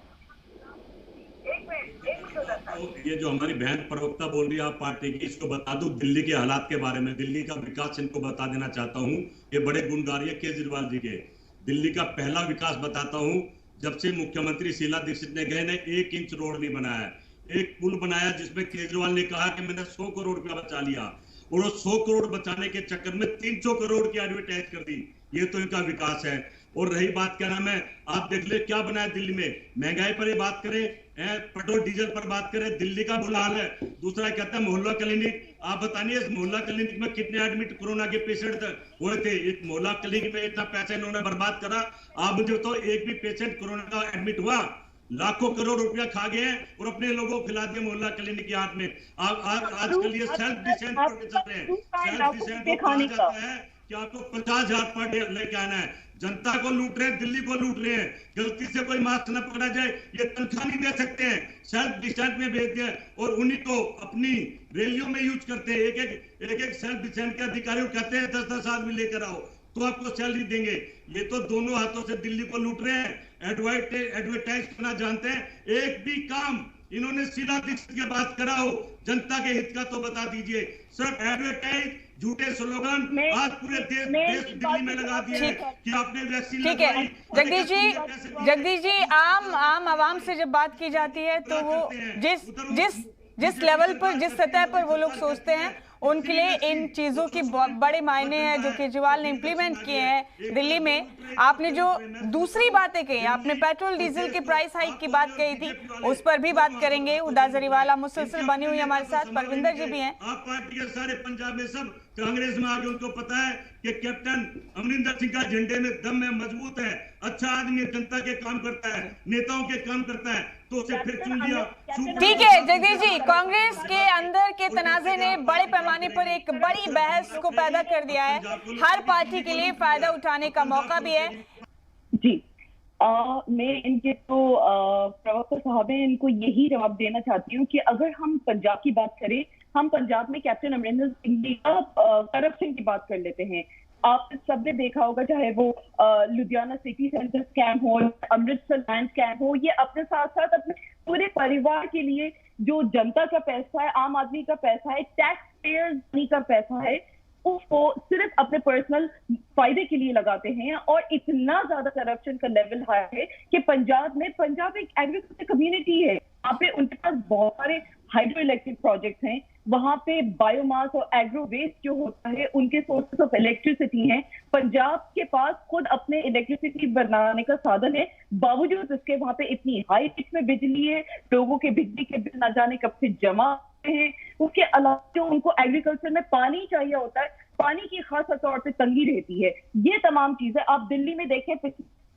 ये जो हमारी बहन प्रवक्ता बोल रही है आप पार्टी की, इसको बता दूं दिल्ली के हालात के बारे में, दिल्ली का विकास इनको बता देना चाहता हूं। ये बड़े गुण गा रही है केजरीवाल जी के। दिल्ली का पहला विकास बताता हूं, जब से मुख्यमंत्री शीला दीक्षित ने गए ने 1 इंच रोड नहीं बनाया। एक पुल बनाया जिसमें केजरीवाल ने कहा कि मैंने 100 करोड़ रुपया बचा लिया, और 100 करोड़ बचाने के चक्कर में 300 करोड़ की एडवर्टाइज कर दी। ये तो इनका विकास है। और रही बात क्या नाम है, आप देख ले क्या बनाया दिल्ली में, महंगाई पर बात करें, पेट्रोल डीजल पर बात करें, दिल्ली का बुरा हाल है। दूसरा कहता है मोहल्ला क्लिनिक, आप बताइए इस मोहल्ला क्लिनिक में कितने एडमिट कोरोना के पेशेंट हुए थे? एक मोहल्ला क्लिनिक में इतना पैसा इन्होंने बर्बाद करा। आप मुझे तो एक भी पेशेंट कोरोना का एडमिट हुआ? लाखों करोड़ रुपया खा गए और अपने लोगों को खिला दिए मोहल्ला क्लिनिक के हाथ में। आजकल ये सेल्फ डिसेंट पर चल रहे हैं। सेल्फ डिसेंट को कहा जाता है कि आपको 50,000 पर डे लेके आना है। जनता को लूट रहे हैं, दिल्ली को लूट रहे हैं। गलती से कोई मास्क न पकड़ा जाए, ये तनख्वाह नहीं दे सकते हैं, सेल्फ डिसेंट में भेजते हैं और उन्हीं को अपनी रैलियों में यूज करते हैं। एक सेल्फ डिसेंट के अधिकारी कहते हैं 10-10 आदमी लेकर आओ तो आपको सैलरी देंगे। ये तो दोनों हाथों से दिल्ली को लूट रहे हैं। एडवर्टाइज करना जानते हैं, एक भी काम इन्होंने शीला दीक्षित के बात कराओ जनता के हित का तो बता दीजिए। सिर्फ एडवर्टाइज, झूठे स्लोगन आज पूरे देश दिल्ली में लगा दिए कि आपने वैक्सीन ठीक है जगदीश जी, आम आवाम से जब बात की जाती है तो वो जिस लेवल पर, जिस सतह पर वो लोग सोचते हैं उनके लिए इन चीजों की बड़े मायने हैं जो केजरीवाल ने इम्प्लीमेंट किए हैं दिल्ली में। आपने जो दूसरी बातें कही, आपने पेट्रोल डीजल के प्राइस हाइक की बात कही थी, उस पर भी बात करेंगे। उदा जरीवाला मुसलसल बनी हुई हमारे साथ, परविंदर जी भी हैं। आप पार्टी के सारे पंजाब में सब कांग्रेस में आगे उनको पता है कि कैप्टन अमरिंदर सिंह का झंडे में दम में मजबूत है, अच्छा आदमी जनता के काम करता है, नेताओं के काम करता है, तो उसे फिर चुन लिया। ठीक है जगदीश जी, कांग्रेस के अंदर के तनाजे ने बड़े पैमाने पर एक बड़ी बहस को पैदा कर दिया है। हर पार्टी के लिए फायदा उठाने का मौका भी है। जी मैं इनके तो प्रवक्ता साहब हैं, इनको यही जवाब देना चाहती हूँ कि अगर हम पंजाब की बात करें, हम पंजाब में कैप्टन अमरिंदर सिंह जी का करप्शन की बात कर लेते हैं। आप सबने देखा होगा, चाहे वो लुधियाना सिटी सेंटर स्कैम हो, अमृतसर लैंड स्कैम हो, ये अपने साथ साथ अपने पूरे परिवार के लिए जो जनता का पैसा है, आम आदमी का पैसा है, टैक्स पेयर्स का पैसा है, उसको सिर्फ अपने पर्सनल फायदे के लिए लगाते हैं। और इतना ज्यादा करप्शन का लेवल हाई है कि पंजाब एक एग्रीकल्चर कम्युनिटी है, वहाँ पे उनके पास बहुत सारे हाइड्रो इलेक्ट्रिक प्रोजेक्ट्स हैं, वहां पे बायोमास और एग्रो वेस्ट जो होता है उनके सोर्सेस ऑफ इलेक्ट्रिसिटी हैं। पंजाब के पास खुद अपने इलेक्ट्रिसिटी बनाने का साधन है, बावजूद इसके वहां पे इतनी हाई रेट में बिजली है, लोगों के बिजली के बिल न जाने कब से जमा हैं। उसके अलावा जो उनको एग्रीकल्चर में पानी चाहिए होता है, पानी की खास तौर पे तंगी रहती है। ये तमाम चीजें आप दिल्ली में देखें,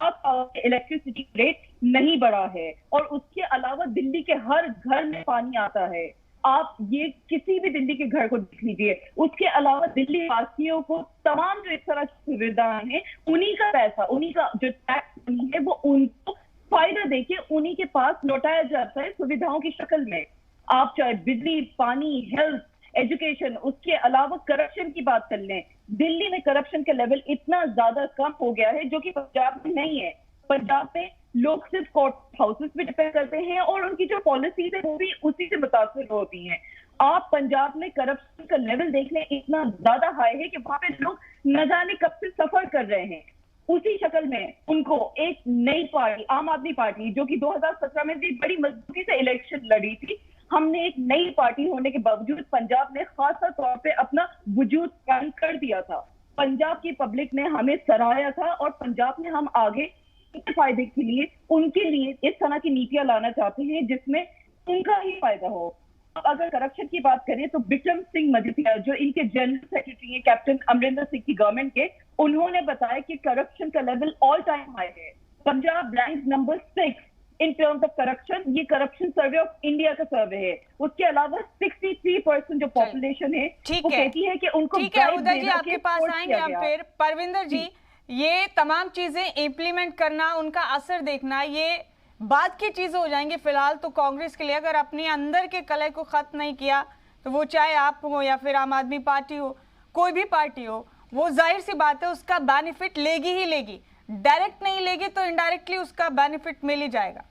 इलेक्ट्रिसिटी रेट नहीं बढ़ा है और उसके अलावा दिल्ली के हर घर में पानी आता है। आप ये किसी भी दिल्ली के घर को देख लीजिए। उसके अलावा दिल्ली वासियों को तमाम जो इस तरह की सुविधाएं हैं, उन्हीं का पैसा, उन्हीं का जो टैक्स है वो उनको फायदा देके उन्हीं के पास लौटाया जाता है सुविधाओं की शक्ल में। आप चाहे बिजली, पानी, हेल्थ, एजुकेशन, उसके अलावा करप्शन की बात कर लें, दिल्ली में करप्शन का लेवल इतना ज्यादा कम हो गया है जो कि पंजाब में नहीं है। पंजाब में लोग सिर्फ कोर्ट हाउसेस पे डिपेंड करते हैं और उनकी जो पॉलिसीज है वो भी उसी से मुतासिर होती हैं। आप पंजाब में करप्शन का लेवल देख लें, इतना ज्यादा हाई है कि वहां पे लोग न जाने कब से सफर कर रहे हैं। उसी शक्ल में उनको एक नई पार्टी, आम आदमी पार्टी, जो कि 2017 में भी बड़ी मजबूती से इलेक्शन लड़ी थी, हमने एक नई पार्टी होने के बावजूद पंजाब ने खासा तौर पे अपना वजूद कायम कर दिया था। पंजाब की पब्लिक ने हमें सराहा था और पंजाब में हम आगे फायदे के लिए, उनके लिए इस तरह की नीतियां लाना चाहते हैं जिसमें उनका ही फायदा हो। अगर करप्शन की बात करें तो बिक्रम सिंह मजीठिया, जो इनके जनरल सेक्रेटरी हैं कैप्टन अमरिंदर सिंह की गवर्नमेंट के, उन्होंने बताया कि करप्शन का लेवल ऑल टाइम हाई है। Punjab rank number 6 in terms of corruption. ये करप्शन सर्वे ऑफ इंडिया का सर्वे है। उसके अलावा 63% जो पॉपुलेशन है वो कहती है कि उनको ठीक है उदय जी, आपके पास आएंगे हम फिर। परविंदर जी, ये तमाम चीजें इम्प्लीमेंट करना, उनका असर देखना, ये बाद की चीजें हो जाएंगी। फिलहाल तो कांग्रेस के लिए अगर अपने अंदर के कलह को खत्म नहीं किया तो वो चाहे आप हो या फिर आम आदमी पार्टी हो, कोई भी पार्टी हो, वो जाहिर सी बात है उसका बेनिफिट लेगी ही लेगी। डायरेक्ट नहीं लेगी तो इनडायरेक्टली उसका बेनिफिट मिल ही जाएगा।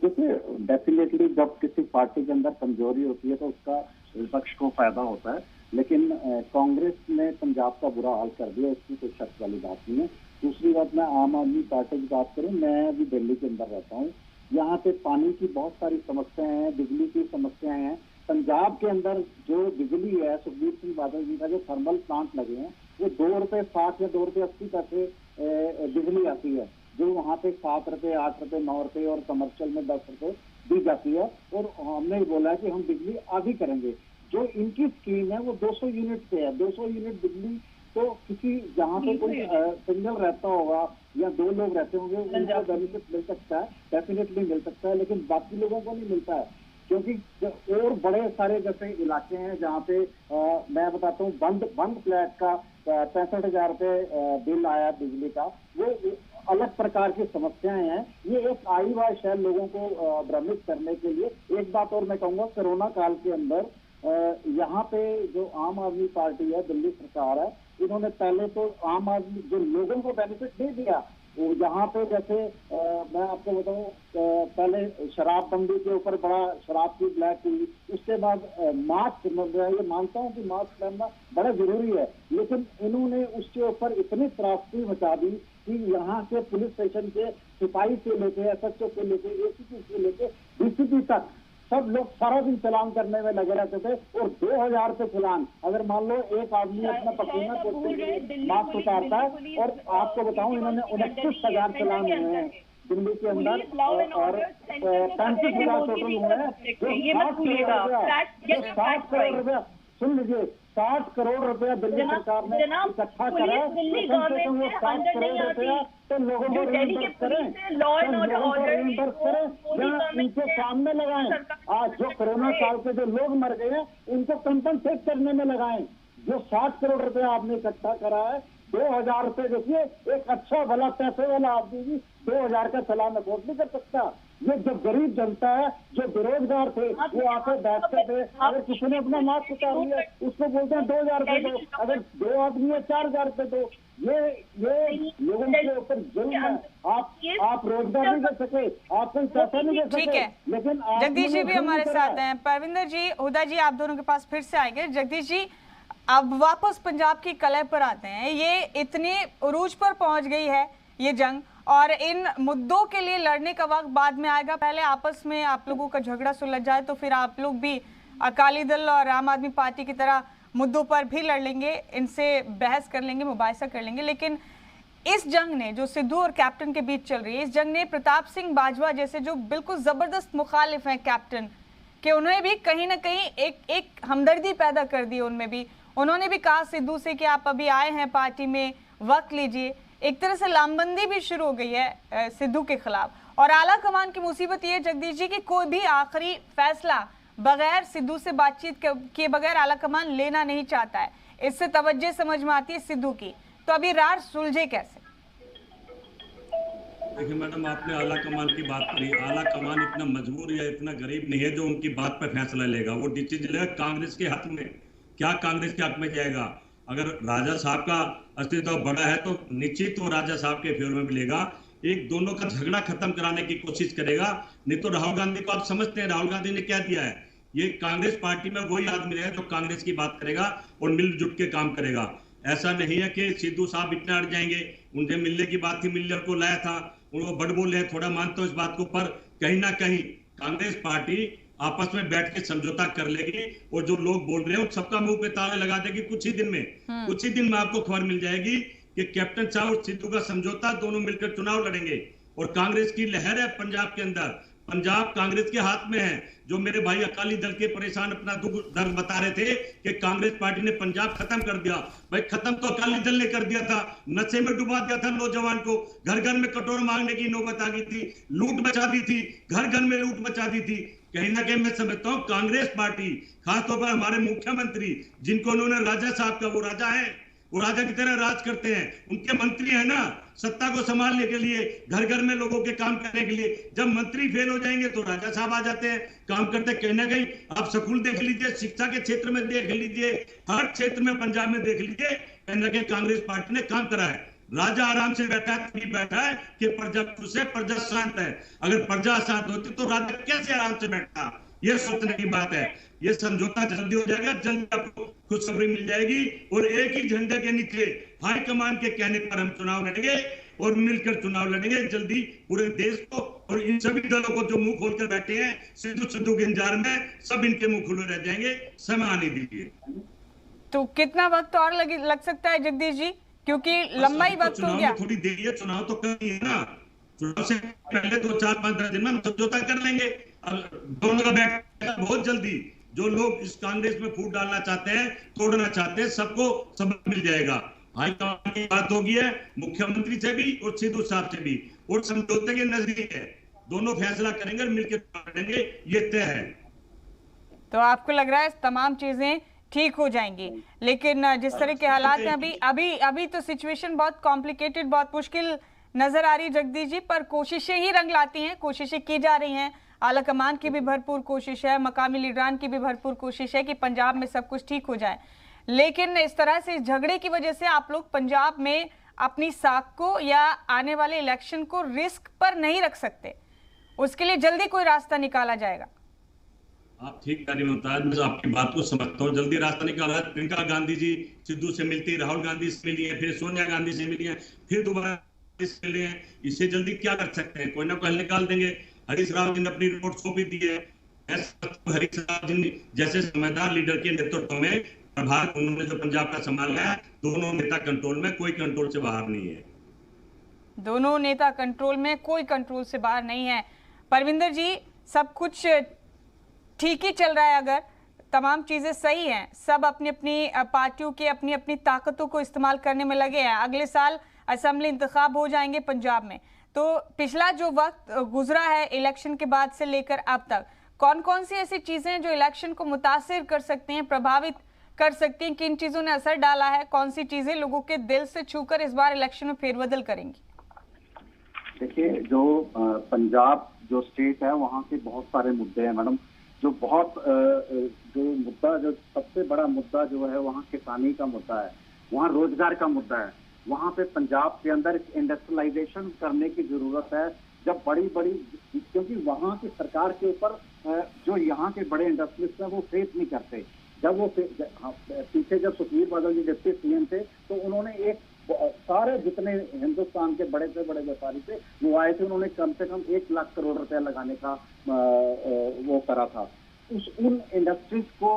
देखिए, डेफिनेटली जब किसी पार्टी के अंदर कमजोरी होती है तो उसका विपक्ष को फायदा होता है, लेकिन कांग्रेस ने पंजाब का बुरा हाल कर दिया, इसकी कोई शक वाली बात नहीं है। दूसरी बात, मैं आम आदमी पार्टी की बात करूं, मैं भी दिल्ली के अंदर रहता हूं, यहाँ पे पानी की बहुत सारी समस्याएं हैं, बिजली की समस्याएं हैं। पंजाब के अंदर जो बिजली है, सुखबीर सिंह बादल जी का जो थर्मल प्लांट लगे हैं, वो ₹2.60 या ₹2.80 पैसे बिजली आती है, जो वहाँ पे ₹7, ₹8, ₹9 और कमर्शियल में ₹10 दी जाती है। और हमने बोला है कि हम बिजली आधी करेंगे। जो इनकी स्कीम है वो 200 यूनिट पे है। 200 यूनिट बिजली तो किसी जहाँ पे कोई सिंगल रहता होगा या 2 लोग रहते होंगे उनको बेनिफिट मिल सकता है, डेफिनेटली मिल सकता है, लेकिन बाकी लोगों को नहीं मिलता है। क्योंकि और बड़े सारे जैसे इलाके हैं जहाँ पे मैं बताता हूँ, बंद फ्लैट का 65,000 रुपये बिल आया बिजली का, वो अलग प्रकार की समस्याएं हैं। ये एक आई वाई शहर लोगों को भ्रमित करने के लिए। एक बात और मैं कहूँगा, कोरोना काल के अंदर यहाँ पे जो आम आदमी पार्टी है, दिल्ली सरकार है, इन्होंने पहले तो आम आदमी जो लोगों को बेनिफिट दे दिया। वो यहाँ पे जैसे मैं आपको बताऊं, पहले शराबबंदी के ऊपर बड़ा शराब की ब्लैक हुई, उसके बाद मास्क, मैं ये मानता हूँ कि मास्क पहनना बड़ा जरूरी है, लेकिन इन्होंने उसके ऊपर इतनी त्रासदी मचा दी कि यहाँ के पुलिस स्टेशन के सिपाही से लेके SHO से लेके ACP से लेके DCP तक सब लोग सारा दिन चलान करने में लगे रहते थे। और 2000 पे चलान, अगर मान लो एक आदमी अपना पसीना पोछते हुए मास्क उतारता है, और आपको बताऊं इन्होंने 29,000 चलान हुए हैं दिल्ली के अंदर, और 35,000 टोटल हुए हैं। जो 60 करोड़ रुपया, सुन लीजिए, 60 करोड़ रुपया दिल्ली सरकार ने इकट्ठा करा है, 60 करोड़ रुपया तो लोगों को रिइंबर्स करें, या इनके सामने लगाएं। आज जो कोरोना काल के जो लोग मर गए हैं उनको कंपनसेट करने में लगाएं। जो 60 करोड़ रुपया आपने इकट्ठा करा है, 2000 रुपये, देखिए एक अच्छा भला पैसे वाला आदमी भी 2000 का चलान अफोर्ड नहीं कर सकता। ये जो गरीब जनता है, जो बेरोजगार थे, वो आके बैठते थे, अगर किसी ने अपना मास्क उतार लिया उसको बोलते हैं 2000 रुपये दो, अगर 2 आदमी है 4000 रुपये दो। ये लोगों के ऊपर जुल्म है। आप रोजगार नहीं दे सके, आप कोई पैसा नहीं दे सके, लेकिन जगदीश जी भी हमारे साथ हैं। परविंदर जी, हुदा जी, आप दोनों के पास फिर से आएंगे। जगदीश जी, अब वापस पंजाब की कलह पर आते हैं। ये इतनी उरूज पर पहुंच गई है ये जंग, और इन मुद्दों के लिए लड़ने का वक्त बाद में आएगा। पहले आपस में आप लोगों का झगड़ा सुलझ जाए तो फिर आप लोग भी अकाली दल और आम आदमी पार्टी की तरह मुद्दों पर भी लड़ लेंगे, इनसे बहस कर लेंगे, मुबाहिसा कर लेंगे। लेकिन इस जंग ने जो सिद्धू और कैप्टन के बीच चल रही है, इस जंग ने प्रताप सिंह बाजवा जैसे जो बिल्कुल जबरदस्त मुखालिफ हैं कैप्टन के, उन्हें भी कहीं ना कहीं एक हमदर्दी पैदा कर दी उनमें भी। उन्होंने भी कहा सिद्धू से कि आप अभी आए हैं पार्टी में, वक्त लीजिए। एक तरह से लामबंदी भी शुरू हो गई है सिद्धू के खिलाफ। और आला कमान की मुसीबत ये है जगदीश जी कि कोई भी आखिरी फैसला बगैर सिद्धू से बातचीत के बगैर आला कमान लेना नहीं चाहता है। इससे तवज्जो समझ में आती है सिद्धू की। तो अभी रार सुलझे कैसे? देखिए मैडम, आपने आला कमान की बात करी। आला कमान इतना मजबूर या इतना गरीब नहीं है जो उनकी बात पर फैसला लेगा। वो डिसीजन लेगा कांग्रेस के हक में। क्या कांग्रेस के हक में जाएगा? अगर राजा साहब का अस्तित्व बड़ा है तो निश्चित वो राजा साहब के फेवर में मिलेगा। एक दोनों का झगड़ा खत्म कराने की कोशिश करेगा। नहीं तो राहुल गांधी को आप समझते हैं, राहुल गांधी ने क्या दिया है? ये कांग्रेस पार्टी में वही आदमी रहेगा जो कांग्रेस की बात करेगा और मिलजुल के काम करेगा। ऐसा नहीं है कि सिद्धू साहब इतना अड़ जाएंगे। उनसे मिलने की बात थी, मिलर को लाया था, उनको बड़ बोले हैं, थोड़ा मानता हूं इस बात को, पर कहीं ना कहीं कांग्रेस पार्टी आपस में बैठ के समझौता कर लेगी और जो लोग बोल रहे हैं उन सबका मुंह पे ताला लगा देगी। कुछ ही दिन में आपको खबर मिल जाएगी कि कैप्टन साहब और सिद्धू का समझौता, दोनों मिलकर चुनाव लड़ेंगे। और कांग्रेस की लहर है पंजाब के अंदर, पंजाब कांग्रेस के हाथ में है। जो मेरे भाई अकाली दल के परेशान अपना दुख दर्द बता रहे थे कि कांग्रेस पार्टी ने पंजाब खत्म कर दिया, भाई खत्म तो अकाली दल ने कर दिया था। नशे में डुबा दिया था नौजवान को, घर घर में कटोर मांगने की नौबत आ गई थी, लूट मचा दी थी, घर घर में लूट मचा दी थी। कहीं ना कहीं मैं समझता हूँ कांग्रेस पार्टी, खासतौर पर हमारे मुख्यमंत्री जिनको उन्होंने राजा साहब का, वो राजा है, वो राजा की तरह राज करते हैं। उनके मंत्री है ना, सत्ता को संभालने के लिए, घर घर में लोगों के काम करने के लिए। जब मंत्री फेल हो जाएंगे तो राजा साहब आ जाते हैं, काम करते। कहीं ना कहीं आप स्कूल देख लीजिए, शिक्षा के क्षेत्र में देख लीजिए, हर क्षेत्र में पंजाब में देख लीजिए, कहीं ना कहीं कांग्रेस पार्टी ने काम करा है। राजा आराम से बैठा है, तभी बैठा है कि प्रजा खुश है, प्रजा शांत है। अगर प्रजा शांत होती तो राजा कैसे आराम से बैठता? ये सोचने की बात है। ये समझौता जल्दी हो जाएगा, जल्दी आपको खुशखबरी मिल जाएगी। और एक ही झंडे के नीचे हाईकमान के कहने पर हम चुनाव लड़ेंगे और मिलकर चुनाव लड़ेंगे जल्दी पूरे देश को। और इन सभी दलों को जो मुंह खोलकर बैठे हैं सिद्धू के इंतजार में, सब इनके मुंह खुले रह जाएंगे। समय आने दीजिए। तो कितना वक्त और लग सकता है जगदीश जी, क्योंकि लंबा ही वक्त हो गया? थोड़ी देर है, चुनाव तो करनी है ना। चुनाव से पहले तो 4-5 दिन में हम समझौता कर लेंगे। दोनों का बैठक बहुत जल्दी। जो लोग इस कांग्रेस में फूट डालना चाहते हैं, तोड़ना चाहते हैं, सबको सबक मिल जाएगा। हाईकमान की बात होगी है मुख्यमंत्री से भी और सिद्धू साहब से भी, और समझौते के नजदीक है। दोनों फैसला करेंगे और मिलकर करेंगे, ये तय है। तो आपको लग रहा है तमाम चीजें ठीक हो जाएंगी? लेकिन जिस तरह के हालात हैं अभी तो सिचुएशन बहुत कॉम्प्लिकेटेड, बहुत मुश्किल नजर आ रही है जगदीश जी। पर कोशिशें ही रंग लाती हैं, कोशिशें की जा रही हैं। आला कमान की भी भरपूर कोशिश है, मकामी लीडरान की भी भरपूर कोशिश है कि पंजाब में सब कुछ ठीक हो जाए। लेकिन इस तरह से इस झगड़े की वजह से आप लोग पंजाब में अपनी साख को या आने वाले इलेक्शन को रिस्क पर नहीं रख सकते। उसके लिए जल्दी कोई रास्ता निकाला जाएगा। आप ठीक कह रही हैं, मैं आपकी बात को समझता हूँ। जल्दी रास्ता निकाला है। प्रियंका गांधी जी सिद्धू से मिलती, राहुल गांधी से मिली है, फिर सोनिया गांधी से मिली है, फिर दोबारा से मिले हैं। इससे जल्दी क्या कर सकते हैं? कोई ना कोई निकाल देंगे। हरीश राव जी ने अपनी रिपोर्ट सौंपी दी है। हरीश राव जी जैसे समझदार लीडर के नेतृत्व में प्रभार उन्होंने जो पंजाब का संभाला है, दोनों नेता कंट्रोल में, कोई कंट्रोल से बाहर नहीं है। दोनों नेता कंट्रोल में, कोई कंट्रोल से बाहर नहीं है। परविंदर जी, सब कुछ ठीक ही चल रहा है, अगर तमाम चीजें सही हैं, सब अपनी अपनी पार्टियों के अपनी अपनी ताकतों को इस्तेमाल करने में लगे हैं। अगले साल असेंबली इंतखाब हो जाएंगे पंजाब में। तो पिछला जो वक्त गुजरा है इलेक्शन के बाद से लेकर अब तक, कौन कौन सी ऐसी चीजें हैं जो इलेक्शन को मुतासिर कर सकती हैं, प्रभावित कर सकती हैं? किन चीजों ने असर डाला है? कौन सी चीजें लोगों के दिल से छूकर इस बार इलेक्शन में फेरबदल करेंगी? देखिए, जो पंजाब जो स्टेट है वहाँ के बहुत सारे मुद्दे हैं मैडम। जो सबसे बड़ा मुद्दा जो है वहाँ किसानी का मुद्दा है, वहाँ रोजगार का मुद्दा है। वहाँ पे पंजाब के अंदर इंडस्ट्रियलाइजेशन करने की जरूरत है। जब बड़ी क्योंकि वहाँ की सरकार के ऊपर जो यहाँ के बड़े इंडस्ट्रियलिस्ट हैं वो फेस नहीं करते। जब वो पीछे जब सुखबीर बादल जी डिप्टी सीएम थे तो उन्होंने एक सारे जितने हिंदुस्तान के बड़े से बड़े व्यापारी थे वो आए थे, उन्होंने कम से कम 1 लाख करोड़ रुपया लगाने का वो करा था। उन इंडस्ट्रीज को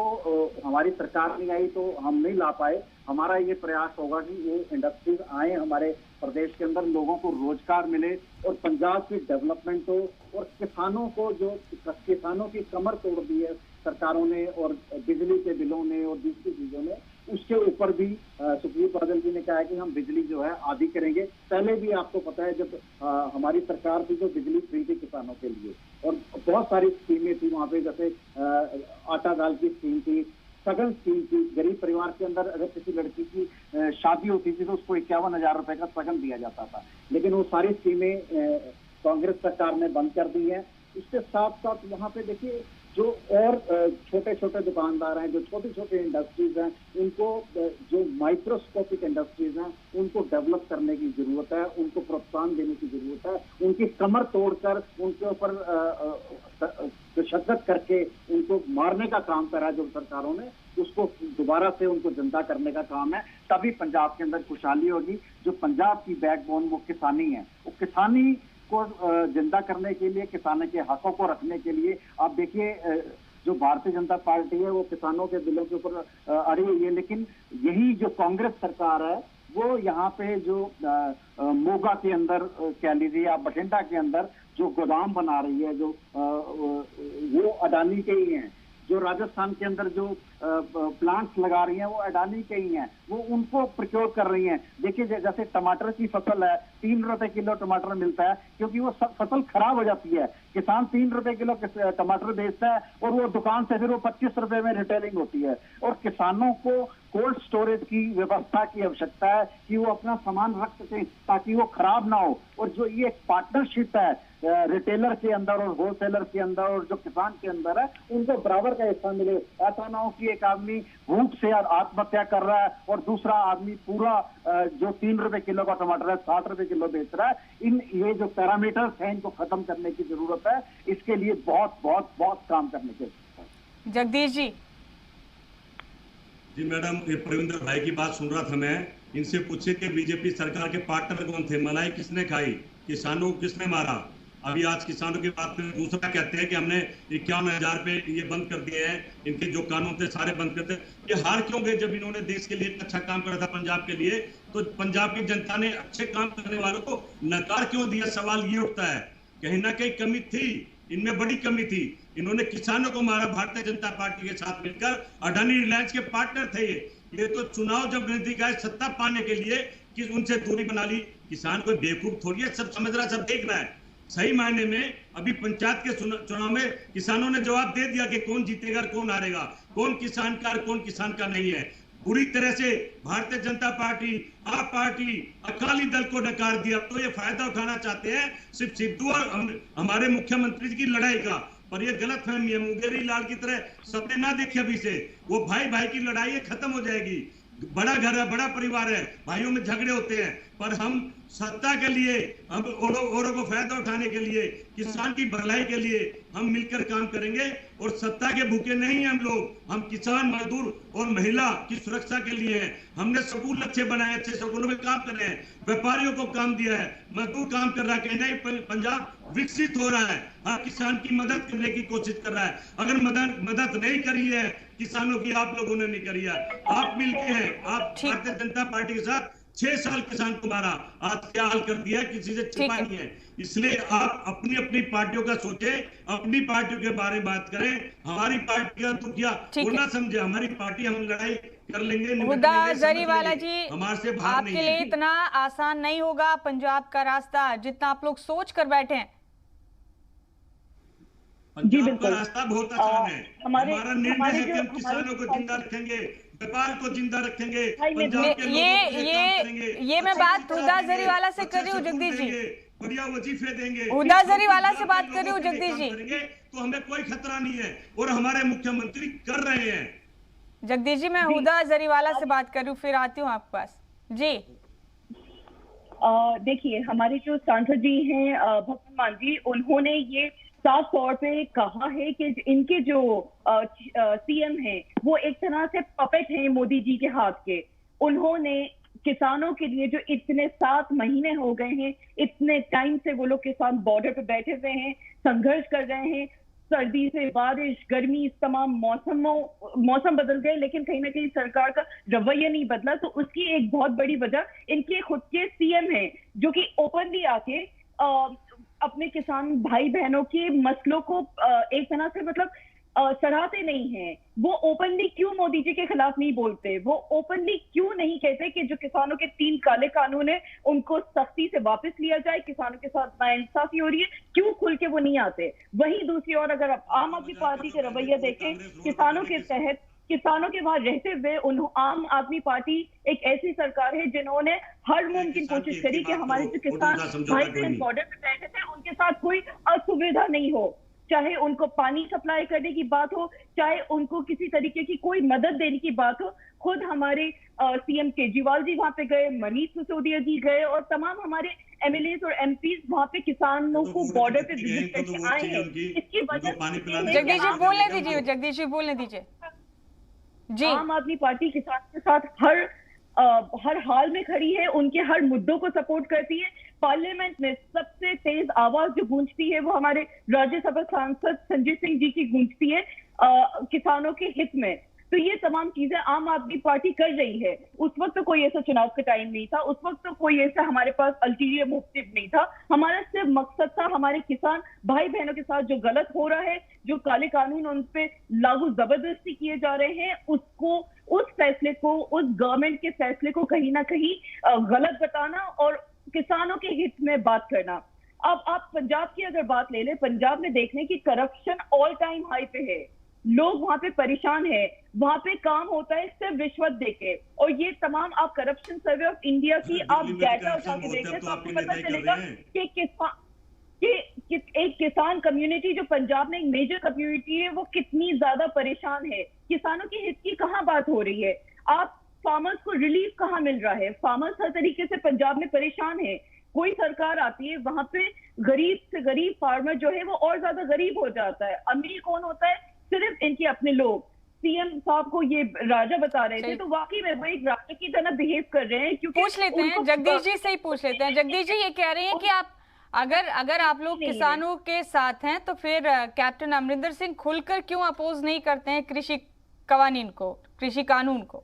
हमारी सरकार नहीं आई तो हम नहीं ला पाए। हमारा ये प्रयास होगा कि ये इंडस्ट्रीज आए हमारे प्रदेश के अंदर, लोगों को रोजगार मिले और पंजाब की डेवलपमेंट हो। और किसानों को, जो किसानों की कमर तोड़ दी है सरकारों ने और बिजली के बिलों ने और दूसरी चीजों ने, उसके ऊपर भी सुखबीर बादल जी ने कहा है कि हम बिजली जो है आधी करेंगे। पहले भी आपको पता है जब हमारी सरकार थी तो बिजली फ्री थी किसानों के लिए और बहुत सारी स्कीमें थी वहाँ पे, जैसे आटा दाल की स्कीम थी, सगन स्कीम थी। गरीब परिवार के अंदर अगर किसी लड़की की शादी होती थी तो उसको 51,000 रुपए का सगन दिया जाता था। लेकिन वो सारी स्कीमें कांग्रेस सरकार ने बंद कर दी है। इसके साथ साथ वहाँ पे देखिए जो और छोटे छोटे दुकानदार हैं, जो छोटी छोटी इंडस्ट्रीज हैं, उनको जो माइक्रोस्कोपिक इंडस्ट्रीज हैं उनको डेवलप करने की जरूरत है, उनको प्रोत्साहन देने की जरूरत है। उनकी कमर तोड़कर उनके ऊपर तशद्दुद करके उनको मारने का काम करा जो सरकारों ने, उसको दोबारा से उनको जिंदा करने का काम है। तभी पंजाब के अंदर खुशहाली होगी। जो पंजाब की बैकबोन वो किसानी है, वो किसानी को जिंदा करने के लिए, किसानों के हकों को रखने के लिए आप देखिए जो भारतीय जनता पार्टी है वो किसानों के दिलों के ऊपर अड़ी हुई है। लेकिन यही जो कांग्रेस सरकार है वो यहाँ पे जो मोगा के अंदर कह लीजिए या बठिंडा के अंदर जो गोदाम बना रही है, जो वो अडानी के ही हैं। जो राजस्थान के अंदर जो प्लांट्स लगा रही हैं वो अडानी के ही हैं, वो उनको प्रोक्योर कर रही हैं। देखिए जैसे टमाटर की फसल है, 3 रुपए किलो टमाटर मिलता है क्योंकि वो सब फसल खराब हो जाती है। किसान 3 रुपए किलो टमाटर बेचता है और वो दुकान से फिर वो 25 रुपए में रिटेलिंग होती है। और किसानों को कोल्ड स्टोरेज की व्यवस्था की आवश्यकता है कि वो अपना सामान रख सकें ताकि वो खराब ना हो। और जो ये एक पार्टनरशिप है रिटेलर के अंदर और होलसेलर के अंदर और जो किसान के अंदर है, उनको बराबर का हिस्सा मिले। ऐसा ना हो कि एक आदमी भूख से आत्महत्या कर रहा है और दूसरा आदमी पूरा जो 3 रुपए किलो का टमाटर है 60 रुपए किलो बेच रहा है। ये जो पैरामीटर्स हैं इनको खत्म करने की जरूरत है। इसके लिए बहुत बहुत बहुत काम करने की जरूरत है। जगदीश जी। जी मैडम, ये प्रविंदर भाई की बात सुन रहा था मैं। इनसे पूछे कि बीजेपी सरकार के पार्टनर कौन थे, मलाई किसने खाई, किसानों को किसने मारा। अभी आज किसानों की बात में दूसरा कहते हैं कि हमने 51,000 पे ये बंद कर दिए हैं, इनके जो कानून थे सारे बंद करते। ये हार क्यों गए? जब इन्होंने देश के लिए अच्छा काम करा था पंजाब के लिए, तो पंजाब की जनता ने अच्छे काम करने वालों को नकार क्यों दिया? सवाल ये उठता है। कहीं ना कहीं कमी थी, इनमें बड़ी कमी थी। इन्होंने किसानों को मारा भारतीय जनता पार्टी के साथ मिलकर। अडानी रिलायंस के पार्टनर थे ये तो चुनाव जब नजदीक आए सत्ता पाने के लिए कि उनसे दूरी बना ली। किसान कोई बेवकूफ थोड़ी है, सब समझ रहा है, सब देख रहा है। सही मायने में अभी पंचायत के चुनाव में किसानों ने जवाब दे दिया कि कौन जीतेगा, कौन हारेगा, कौन किसान का और कौन किसान का नहीं है। पूरी तरह से भारतीय जनता पार्टी, आप पार्टी, अकाली दल को नकार दिया। तो ये फायदा उठाना चाहते हैं सिर्फ सिद्धू और हमारे मुख्यमंत्री जी की लड़ाई का। पर ये गलत फहमी है। मुंगेरी लाल की तरह सपने ना देखे अभी से। वो भाई भाई की लड़ाई खत्म हो जाएगी। बड़ा घर है, बड़ा परिवार है, भाइयों में झगड़े होते हैं, पर हम सत्ता के लिए, हम औरों को फायदा उठाने के लिए, किसान की भलाई के लिए हम मिलकर काम करेंगे। और सत्ता के भूखे नहीं हैं हम लोग। हम किसान, मजदूर और महिला की सुरक्षा के लिए हैं। हमने स्कूल अच्छे बनाए, अच्छे स्कूलों में काम कर रहे हैं, व्यापारियों को काम दिया है, मजदूर काम कर रहा है। कहना ही पंजाब विकसित हो रहा है। हर किसान की मदद करने की कोशिश कर रहा है। अगर मदद नहीं करी है किसानों की, आप लोगों ने नहीं करी है। आप मिलके हैं, आप भारतीय जनता पार्टी के साथ 6 साल किसान को मारा, आज क्या हाल कर दिया, किसी से छिपा नहीं है। इसलिए आप अपनी अपनी पार्टियों का सोचें, अपनी पार्टियों के बारे में बात करें। हमारी पार्टी का दुख क्या वो ना समझे। हमारी पार्टी, हम लड़ाई कर लेंगे। हुदा जरीवाला जी, हमारे से बाहर नहीं आपके लिए इतना आसान नहीं होगा पंजाब का रास्ता जितना आप लोग सोच कर बैठे हैं। पंजाब का रास्ता बहुत आसान है। हमारा निर्णय है कि हम किसानों को जिंदा रखेंगे, व्यापार को जिंदा रखेंगे, पंजाब के ये मैं बात हुदा जरीवाला से कर रही हूँ जगदीश जी। बढ़िया वजीफे देंगे, हुदा जरीवाला से बात कर रही हूँ जगदीश जी। तो हमें कोई खतरा नहीं है और हमारे मुख्यमंत्री कर रहे हैं। जगदीश जी, मैं हुदा जरीवाला से बात कर रही हूँ, फिर आती हूँ आपके पास जी। देखिए, हमारे जो सांसद जी हैं भगवंत मान जी, उन्होंने ये साफ तौर पे कहा है कि इनके जो सीएम हैं वो एक तरह से पपेट हैं मोदी जी के हाथ के। उन्होंने किसानों के लिए जो इतने 7 महीने हो गए हैं, इतने टाइम से वो लोग किसान बॉर्डर पे बैठे हुए हैं, संघर्ष कर रहे हैं, सर्दी से बारिश, गर्मी, इस तमाम मौसम बदल गए, लेकिन कहीं ना कहीं सरकार का रवैया नहीं बदला। तो उसकी एक बहुत बड़ी वजह इनके खुद के सीएम हैं जो कि ओपनली आके अपने किसान भाई बहनों के मसलों को एक तरह से मतलब सराहते नहीं हैं। वो ओपनली क्यों मोदी जी के खिलाफ नहीं बोलते? वो ओपनली क्यों नहीं कहते कि जो किसानों के 3 काले कानून है उनको सख्ती से वापस लिया जाए, किसानों के साथ नाइंसाफी हो रही है, क्यों खुल के वो नहीं आते? वहीं दूसरी ओर अगर आप आम आदमी पार्टी के रवैया देखें, किसानों के तहत किसानों के वहां रहते हुए आम आदमी पार्टी एक ऐसी सरकार है जिन्होंने हर मुमकिन कोशिश करी कि हमारे जो किसान भाई बहन बॉर्डर पे बैठे थे उनके साथ कोई असुविधा नहीं हो, चाहे उनको पानी सप्लाई करने की बात हो, चाहे उनको किसी तरीके की कोई मदद देने की बात हो। खुद हमारे सीएम केजरीवाल जी वहां पे गए, मनीष सिसोदिया जी गए और तमाम हमारे एमएलए और एमपीज वहां पे किसानों को बॉर्डर पे विजिट करके आए हैं। इसकी वजह जगदीश जी बोलने दीजिए, जगदीश जी बोलने दीजिए जी। आम आदमी पार्टी किसान के साथ हर हाल में खड़ी है, उनके हर मुद्दों को सपोर्ट करती है। पार्लियामेंट में सबसे तेज आवाज जो गूंजती है वो हमारे राज्यसभा सांसद संजय सिंह जी की गूंजती है किसानों के हित में। तो ये तमाम चीजें आम आदमी पार्टी कर रही है। उस वक्त तो कोई ऐसा चुनाव का टाइम नहीं था, उस वक्त तो कोई ऐसा हमारे पास अल्टीरियर मोटिव नहीं था। हमारा सिर्फ मकसद था हमारे किसान भाई बहनों के साथ जो गलत हो रहा है, जो काले कानून उन पे लागू जबरदस्ती किए जा रहे हैं, उसको, उस फैसले को, उस गवर्नमेंट के फैसले को कहीं ना कहीं गलत बताना और किसानों के हित में बात करना। अब आप पंजाब की अगर बात ले लें, पंजाब में देखने की करप्शन ऑल टाइम हाई पे है, लोग वहां पे परेशान है, वहां पे काम होता है सिर्फ रिश्वत देके। और ये तमाम आप करप्शन सर्वे ऑफ इंडिया की आप डाटा उठा के देखें तो आपको पता चलेगा कि एक किसान कम्युनिटी जो पंजाब में एक मेजर कम्युनिटी है वो कितनी ज्यादा परेशान है। किसानों के हित की कहाँ बात हो रही है? आप फार्मर्स को रिलीफ कहाँ मिल रहा है? फार्मर्स हर तरीके से पंजाब में परेशान है। कोई सरकार आती है वहां पे गरीब से गरीब फार्मर जो है वो और ज्यादा गरीब हो जाता है। अमीर कौन होता है? सिर्फ इनके अपने लोग। सीएम साहब को ये राजा बता रहे थे, तो वाकई में वो एक राजा की तरह बिहेव कर रहे हैं। क्योंकि पूछ लेते हैं जगदीश जी से ही पूछ लेते हैं। जगदीश जी ये कह रहे हैं कि आप अगर आप लोग किसानों के साथ हैं तो फिर कैप्टन अमरिंदर सिंह खुलकर क्यों अपोज नहीं करते हैं कृषि कानून को, कृषि कानून को?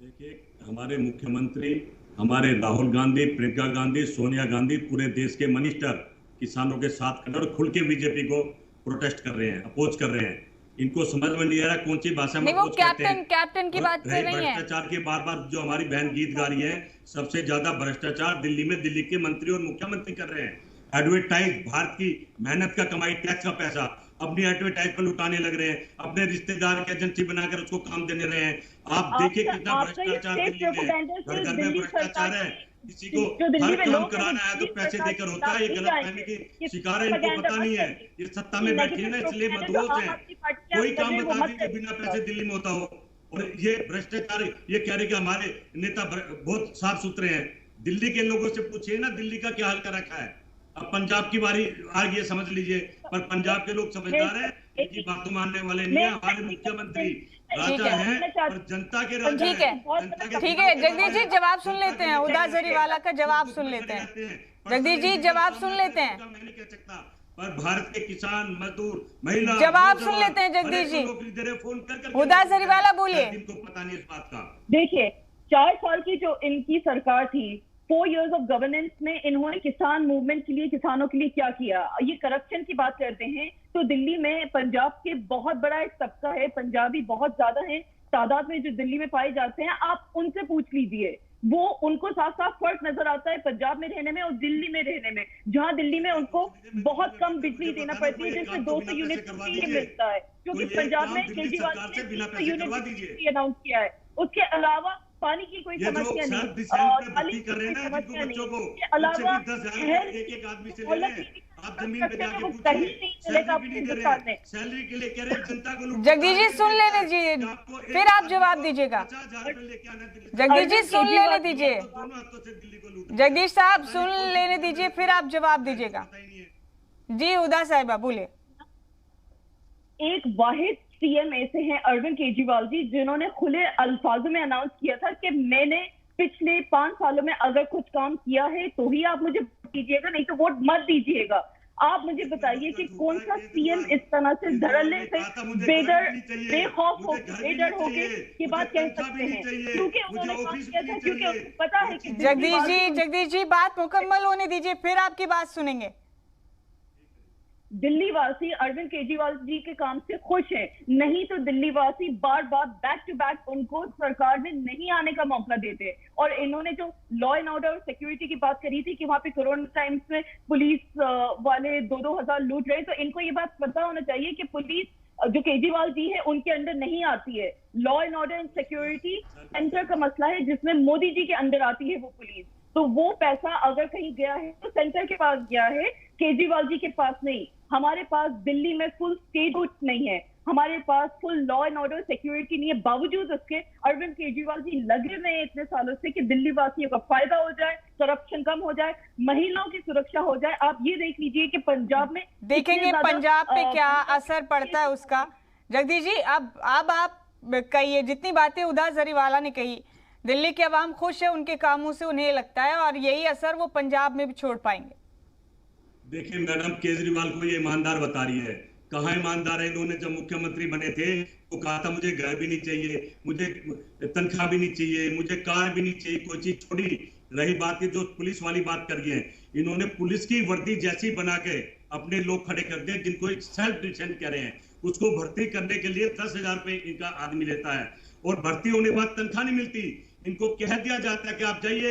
देखिए, हमारे मुख्यमंत्री, हमारे राहुल गांधी, प्रियंका गांधी, सोनिया गांधी, पूरे देश के मिनिस्टर किसानों के साथ खड़े और खुल के बीजेपी को प्रोटेस्ट कर रहे हैं, अपोज कर रहे हैं। इनको समझ में नहीं आ रहा कौन सी भाषा में अपोज करते हैं। कैप्टन की बात से नहीं है। भ्रष्टाचार के बार बार जो हमारी बहन गीत गा रही है, सबसे ज्यादा भ्रष्टाचार दिल्ली में दिल्ली के मंत्री और मुख्यमंत्री कर रहे हैं। एडवर्टाइज, भारत की मेहनत का कमाई टैक्स का पैसा अपनी एडवर्टाइज पर लुटाने लग रहे हैं, अपने रिश्तेदार की एजेंसी बनाकर उसको काम देने रहे हैं। आप देखिए कितना भ्रष्टाचार दिल्ली में, घर घर में भ्रष्टाचार है। किसी को हर काम कराना है तो पैसे देकर होता है। ये गलतफहमी की शिकार है, इनको पता नहीं है। ये सत्ता में बैठी है ना, इसलिए मदहोश है। कोई काम बता दीजिए बिना पैसे दिल्ली में होता हो। और ये भ्रष्टाचार, ये कह रहे कि हमारे नेता बहुत साफ सुथरे हैं। दिल्ली के लोगों से पूछिए ना दिल्ली का क्या हाल कर रखा है। अब पंजाब की बारी आ गई है, समझ लीजिए। पर पंजाब के लोग समझदार हैं, इनकी बातों मानने वाले नहीं है। हमारे मुख्यमंत्री राजा हैं और जनता के राजा हैं। ठीक है जगदीश जी, जवाब सुन लेते हैं। उदा जरीवाला का जवाब सुन लेते हैं। जगदीश जी जवाब सुन लेते हैं। मैं नहीं कह सकता, पर भारत के किसान, मजदूर, महिला जवाब सुन लेते हैं जगदीश जी। फोन कर उदा जरीवाला बोलिए। इनको पता नहीं इस बात का। देखिए, 4 साल की जो इनकी सरकार थी, 4 years ऑफ गवर्नेंस में इन्होंने किसान मूवमेंट के लिए, किसानों के लिए क्या किया? ये करप्शन की बात करते हैं तो दिल्ली में पंजाब के बहुत बड़ा एक तबका है, पंजाबी बहुत ज्यादा है तादाद में जो दिल्ली में पाए जाते हैं। आप उनसे पूछ लीजिए, वो उनको साफ साफ फर्क नजर आता है पंजाब में रहने में और दिल्ली में रहने में। जहां दिल्ली में उनको बहुत कम बिजली देना पड़ती है, जिससे 200 यूनिट मिलता है, क्योंकि पंजाब में केजरीवाल ने 200 यूनिट अनाउंस किया है। उसके अलावा पानी की कोई समस्या नहीं, कर रहे हैं समस्या बच्चों को, इसके अलावा एक आदमी से ले लें। आप जमीन पे जाके पूछिए, सैलरी के लिए कह रहे हैं जनता को। जगदीश जी सुन लेने दीजिए, फिर आप जवाब दीजिएगा। जगदीश जी सुन लेने दीजिए, जगदीश साहब सुन लेने दीजिए, फिर आप जवाब दीजिएगा। जी उदा साहिबा बोलिए। एक वाहिद सीएम ऐसे हैं अरविंद केजरीवाल जी, जिन्होंने खुले अल्फाजों में अनाउंस किया था कि मैंने पिछले 5 सालों में अगर कुछ काम किया है तो ही आप मुझे वोट दीजिएगा, नहीं तो वोट मत दीजिएगा। आप मुझे बताइए कि कौन सा सीएम इस तरह से धड़ल्ले से बेखौफ हो, बेडर होके ये बात कह सकते हैं? क्योंकि उन्होंने काम किया था, क्योंकि उनको पता है कि जगदीश जी बात मुकम्मल होने दीजिए, फिर आपकी बात सुनेंगे। दिल्ली वासी अरविंद केजरीवाल जी के काम से खुश हैं, नहीं तो दिल्ली वासी बार बार बैक टू बैक उनको सरकार में नहीं आने का मौका देते। और इन्होंने जो लॉ एंड ऑर्डर और सिक्योरिटी की बात करी थी कि वहां पे कोरोना टाइम्स में पुलिस वाले 2-2 हजार लूट रहे, तो इनको ये बात पता होना चाहिए कि पुलिस जो केजरीवाल जी है उनके अंडर नहीं आती है। Law and order and security centre का मसला है, जिसमें मोदी जी के अंडर आती है वो पुलिस। तो वो पैसा अगर कहीं गया है तो सेंटर के पास गया है, केजरीवाल जी के पास नहीं। हमारे पास दिल्ली में फुल स्टेट नहीं है, हमारे पास full law and order security नहीं है। बावजूद उसके अरविंद केजरीवाल जी लगे हुए हैं इतने सालों से कि दिल्ली वासियों का फायदा हो जाए, करप्शन कम हो जाए, महिलाओं की सुरक्षा हो जाए। आप ये देख लीजिए कि पंजाब में देखेंगे पंजाब पे क्या असर पड़ता है उसका। जगदीश जी, अब आप कहिए, जितनी बातें उदा जरीवाला ने कही, दिल्ली के अवाम खुश है उनके कामों से, उन्हें लगता है, और यही असर वो पंजाब में भी छोड़ पाएंगे। देखिए मैडम, केजरीवाल को ये ईमानदार बता रही है। कहाँ ईमानदार है? इन्होंने जब मुख्यमंत्री बने थे तो कहा था मुझे घर भी नहीं चाहिए, मुझे तनख्वाह भी नहीं चाहिए, मुझे कार भी नहीं चाहिए, कोई चीज छोड़ी। रही बात की जो पुलिस वाली बात कर गए, इन्होंने पुलिस की वर्दी जैसी बना के अपने लोग खड़े कर दिए, जिनको सेल्फ डिफेंस कह रहे हैं, उसको भर्ती करने के लिए 10,000 रुपए इनका आदमी लेता है, और भर्ती होने के बाद तनख्वाह नहीं मिलती। इनको कह दिया जाता है कि आप जाइए,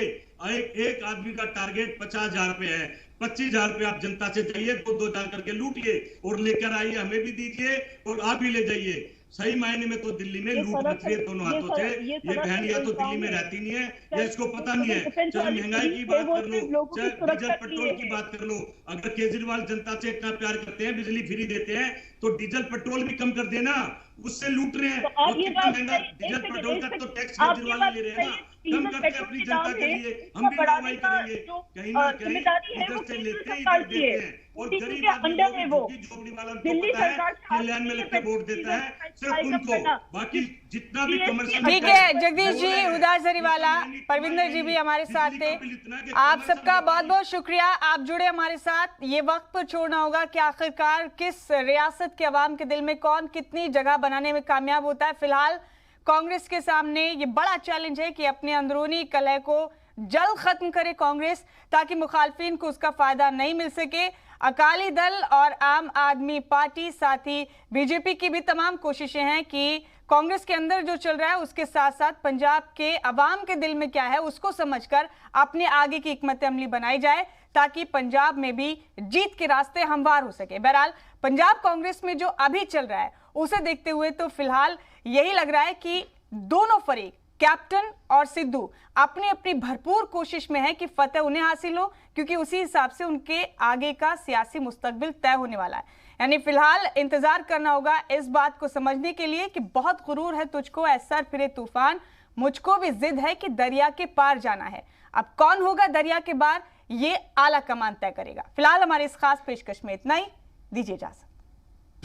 एक आदमी का टारगेट 50,000 रुपए है, 25,000 रुपए आप जनता से जाइए, 2-2 हजार करके लूटिए और लेकर आइए, हमें भी दीजिए और आप भी ले जाइए। सही मायने में तो दिल्ली में लूट मच रही है दोनों हाथों से। ये बहन या तो दिल्ली में रहती नहीं है या इसको पता नहीं है। चाहे महंगाई की बात कर लो, चाहे डीजल पेट्रोल की बात कर लो, अगर केजरीवाल जनता से इतना प्यार करते हैं, बिजली फ्री देते हैं, तो डीजल पेट्रोल भी कम कर देना, उससे लूट रहे हैं। और कितना महंगा डीजल पेट्रोल का तो टैक्स केजरीवाल ले रहे हैं ना, कम करके अपनी जनता के लिए हम भी कार्रवाई करेंगे। कहीं ना कहीं इधर से लेते हैं, इधर देते हैं, और गरीब आदमी को, झोपड़ी वाला को पता है कि लैन में लेकर वोट देता है सिर्फ उनको, बाकी जितना भी कमर्शियल। ठीक है जगदीश जी, उदा जरीवाला, परविंदर जी भी हमारे साथ थे, आप सबका बहुत बहुत शुक्रिया, आप जुड़े हमारे साथ। ये वक्त पर छोड़ना होगा कि आखिरकार किस रियासत के अवाम के दिल में कौन कितनी जगह बनाने में कामयाब होता है। फिलहाल कांग्रेस के सामने ये बड़ा चैलेंज है कि अपने अंदरूनी कलह को जल्द खत्म करे कांग्रेस, ताकि मुखालफिन को उसका फायदा नहीं मिल सके। अकाली दल और आम आदमी पार्टी, साथ ही बीजेपी की भी तमाम कोशिशें हैं कि कांग्रेस के अंदर जो चल रहा है उसके साथ साथ पंजाब के अवाम के दिल में क्या है उसको समझकर अपने आगे की हिकमत अमली बनाई जाए, ताकि पंजाब में भी जीत के रास्ते हमवार हो सके। बहरहाल पंजाब कांग्रेस में जो अभी चल रहा है उसे देखते हुए तो फिलहाल यही लग रहा है कि दोनों फरीक, कैप्टन और सिद्धू, अपनी अपनी भरपूर कोशिश में है कि फतेह उन्हें हासिल हो, क्योंकि उसी हिसाब से उनके आगे का सियासी मुस्तकबिल तय होने वाला है। यानी फिलहाल इंतजार करना होगा इस बात को समझने के लिए कि बहुत गुरूर है तुझको ऐ सर फिरे तूफान, मुझको भी जिद है कि दरिया के पार जाना है। अब कौन होगा दरिया के पार, ये आला कमान तय करेगा। फिलहाल हमारे इस खास पेशकश में इतना ही, दीजिए इजाजत।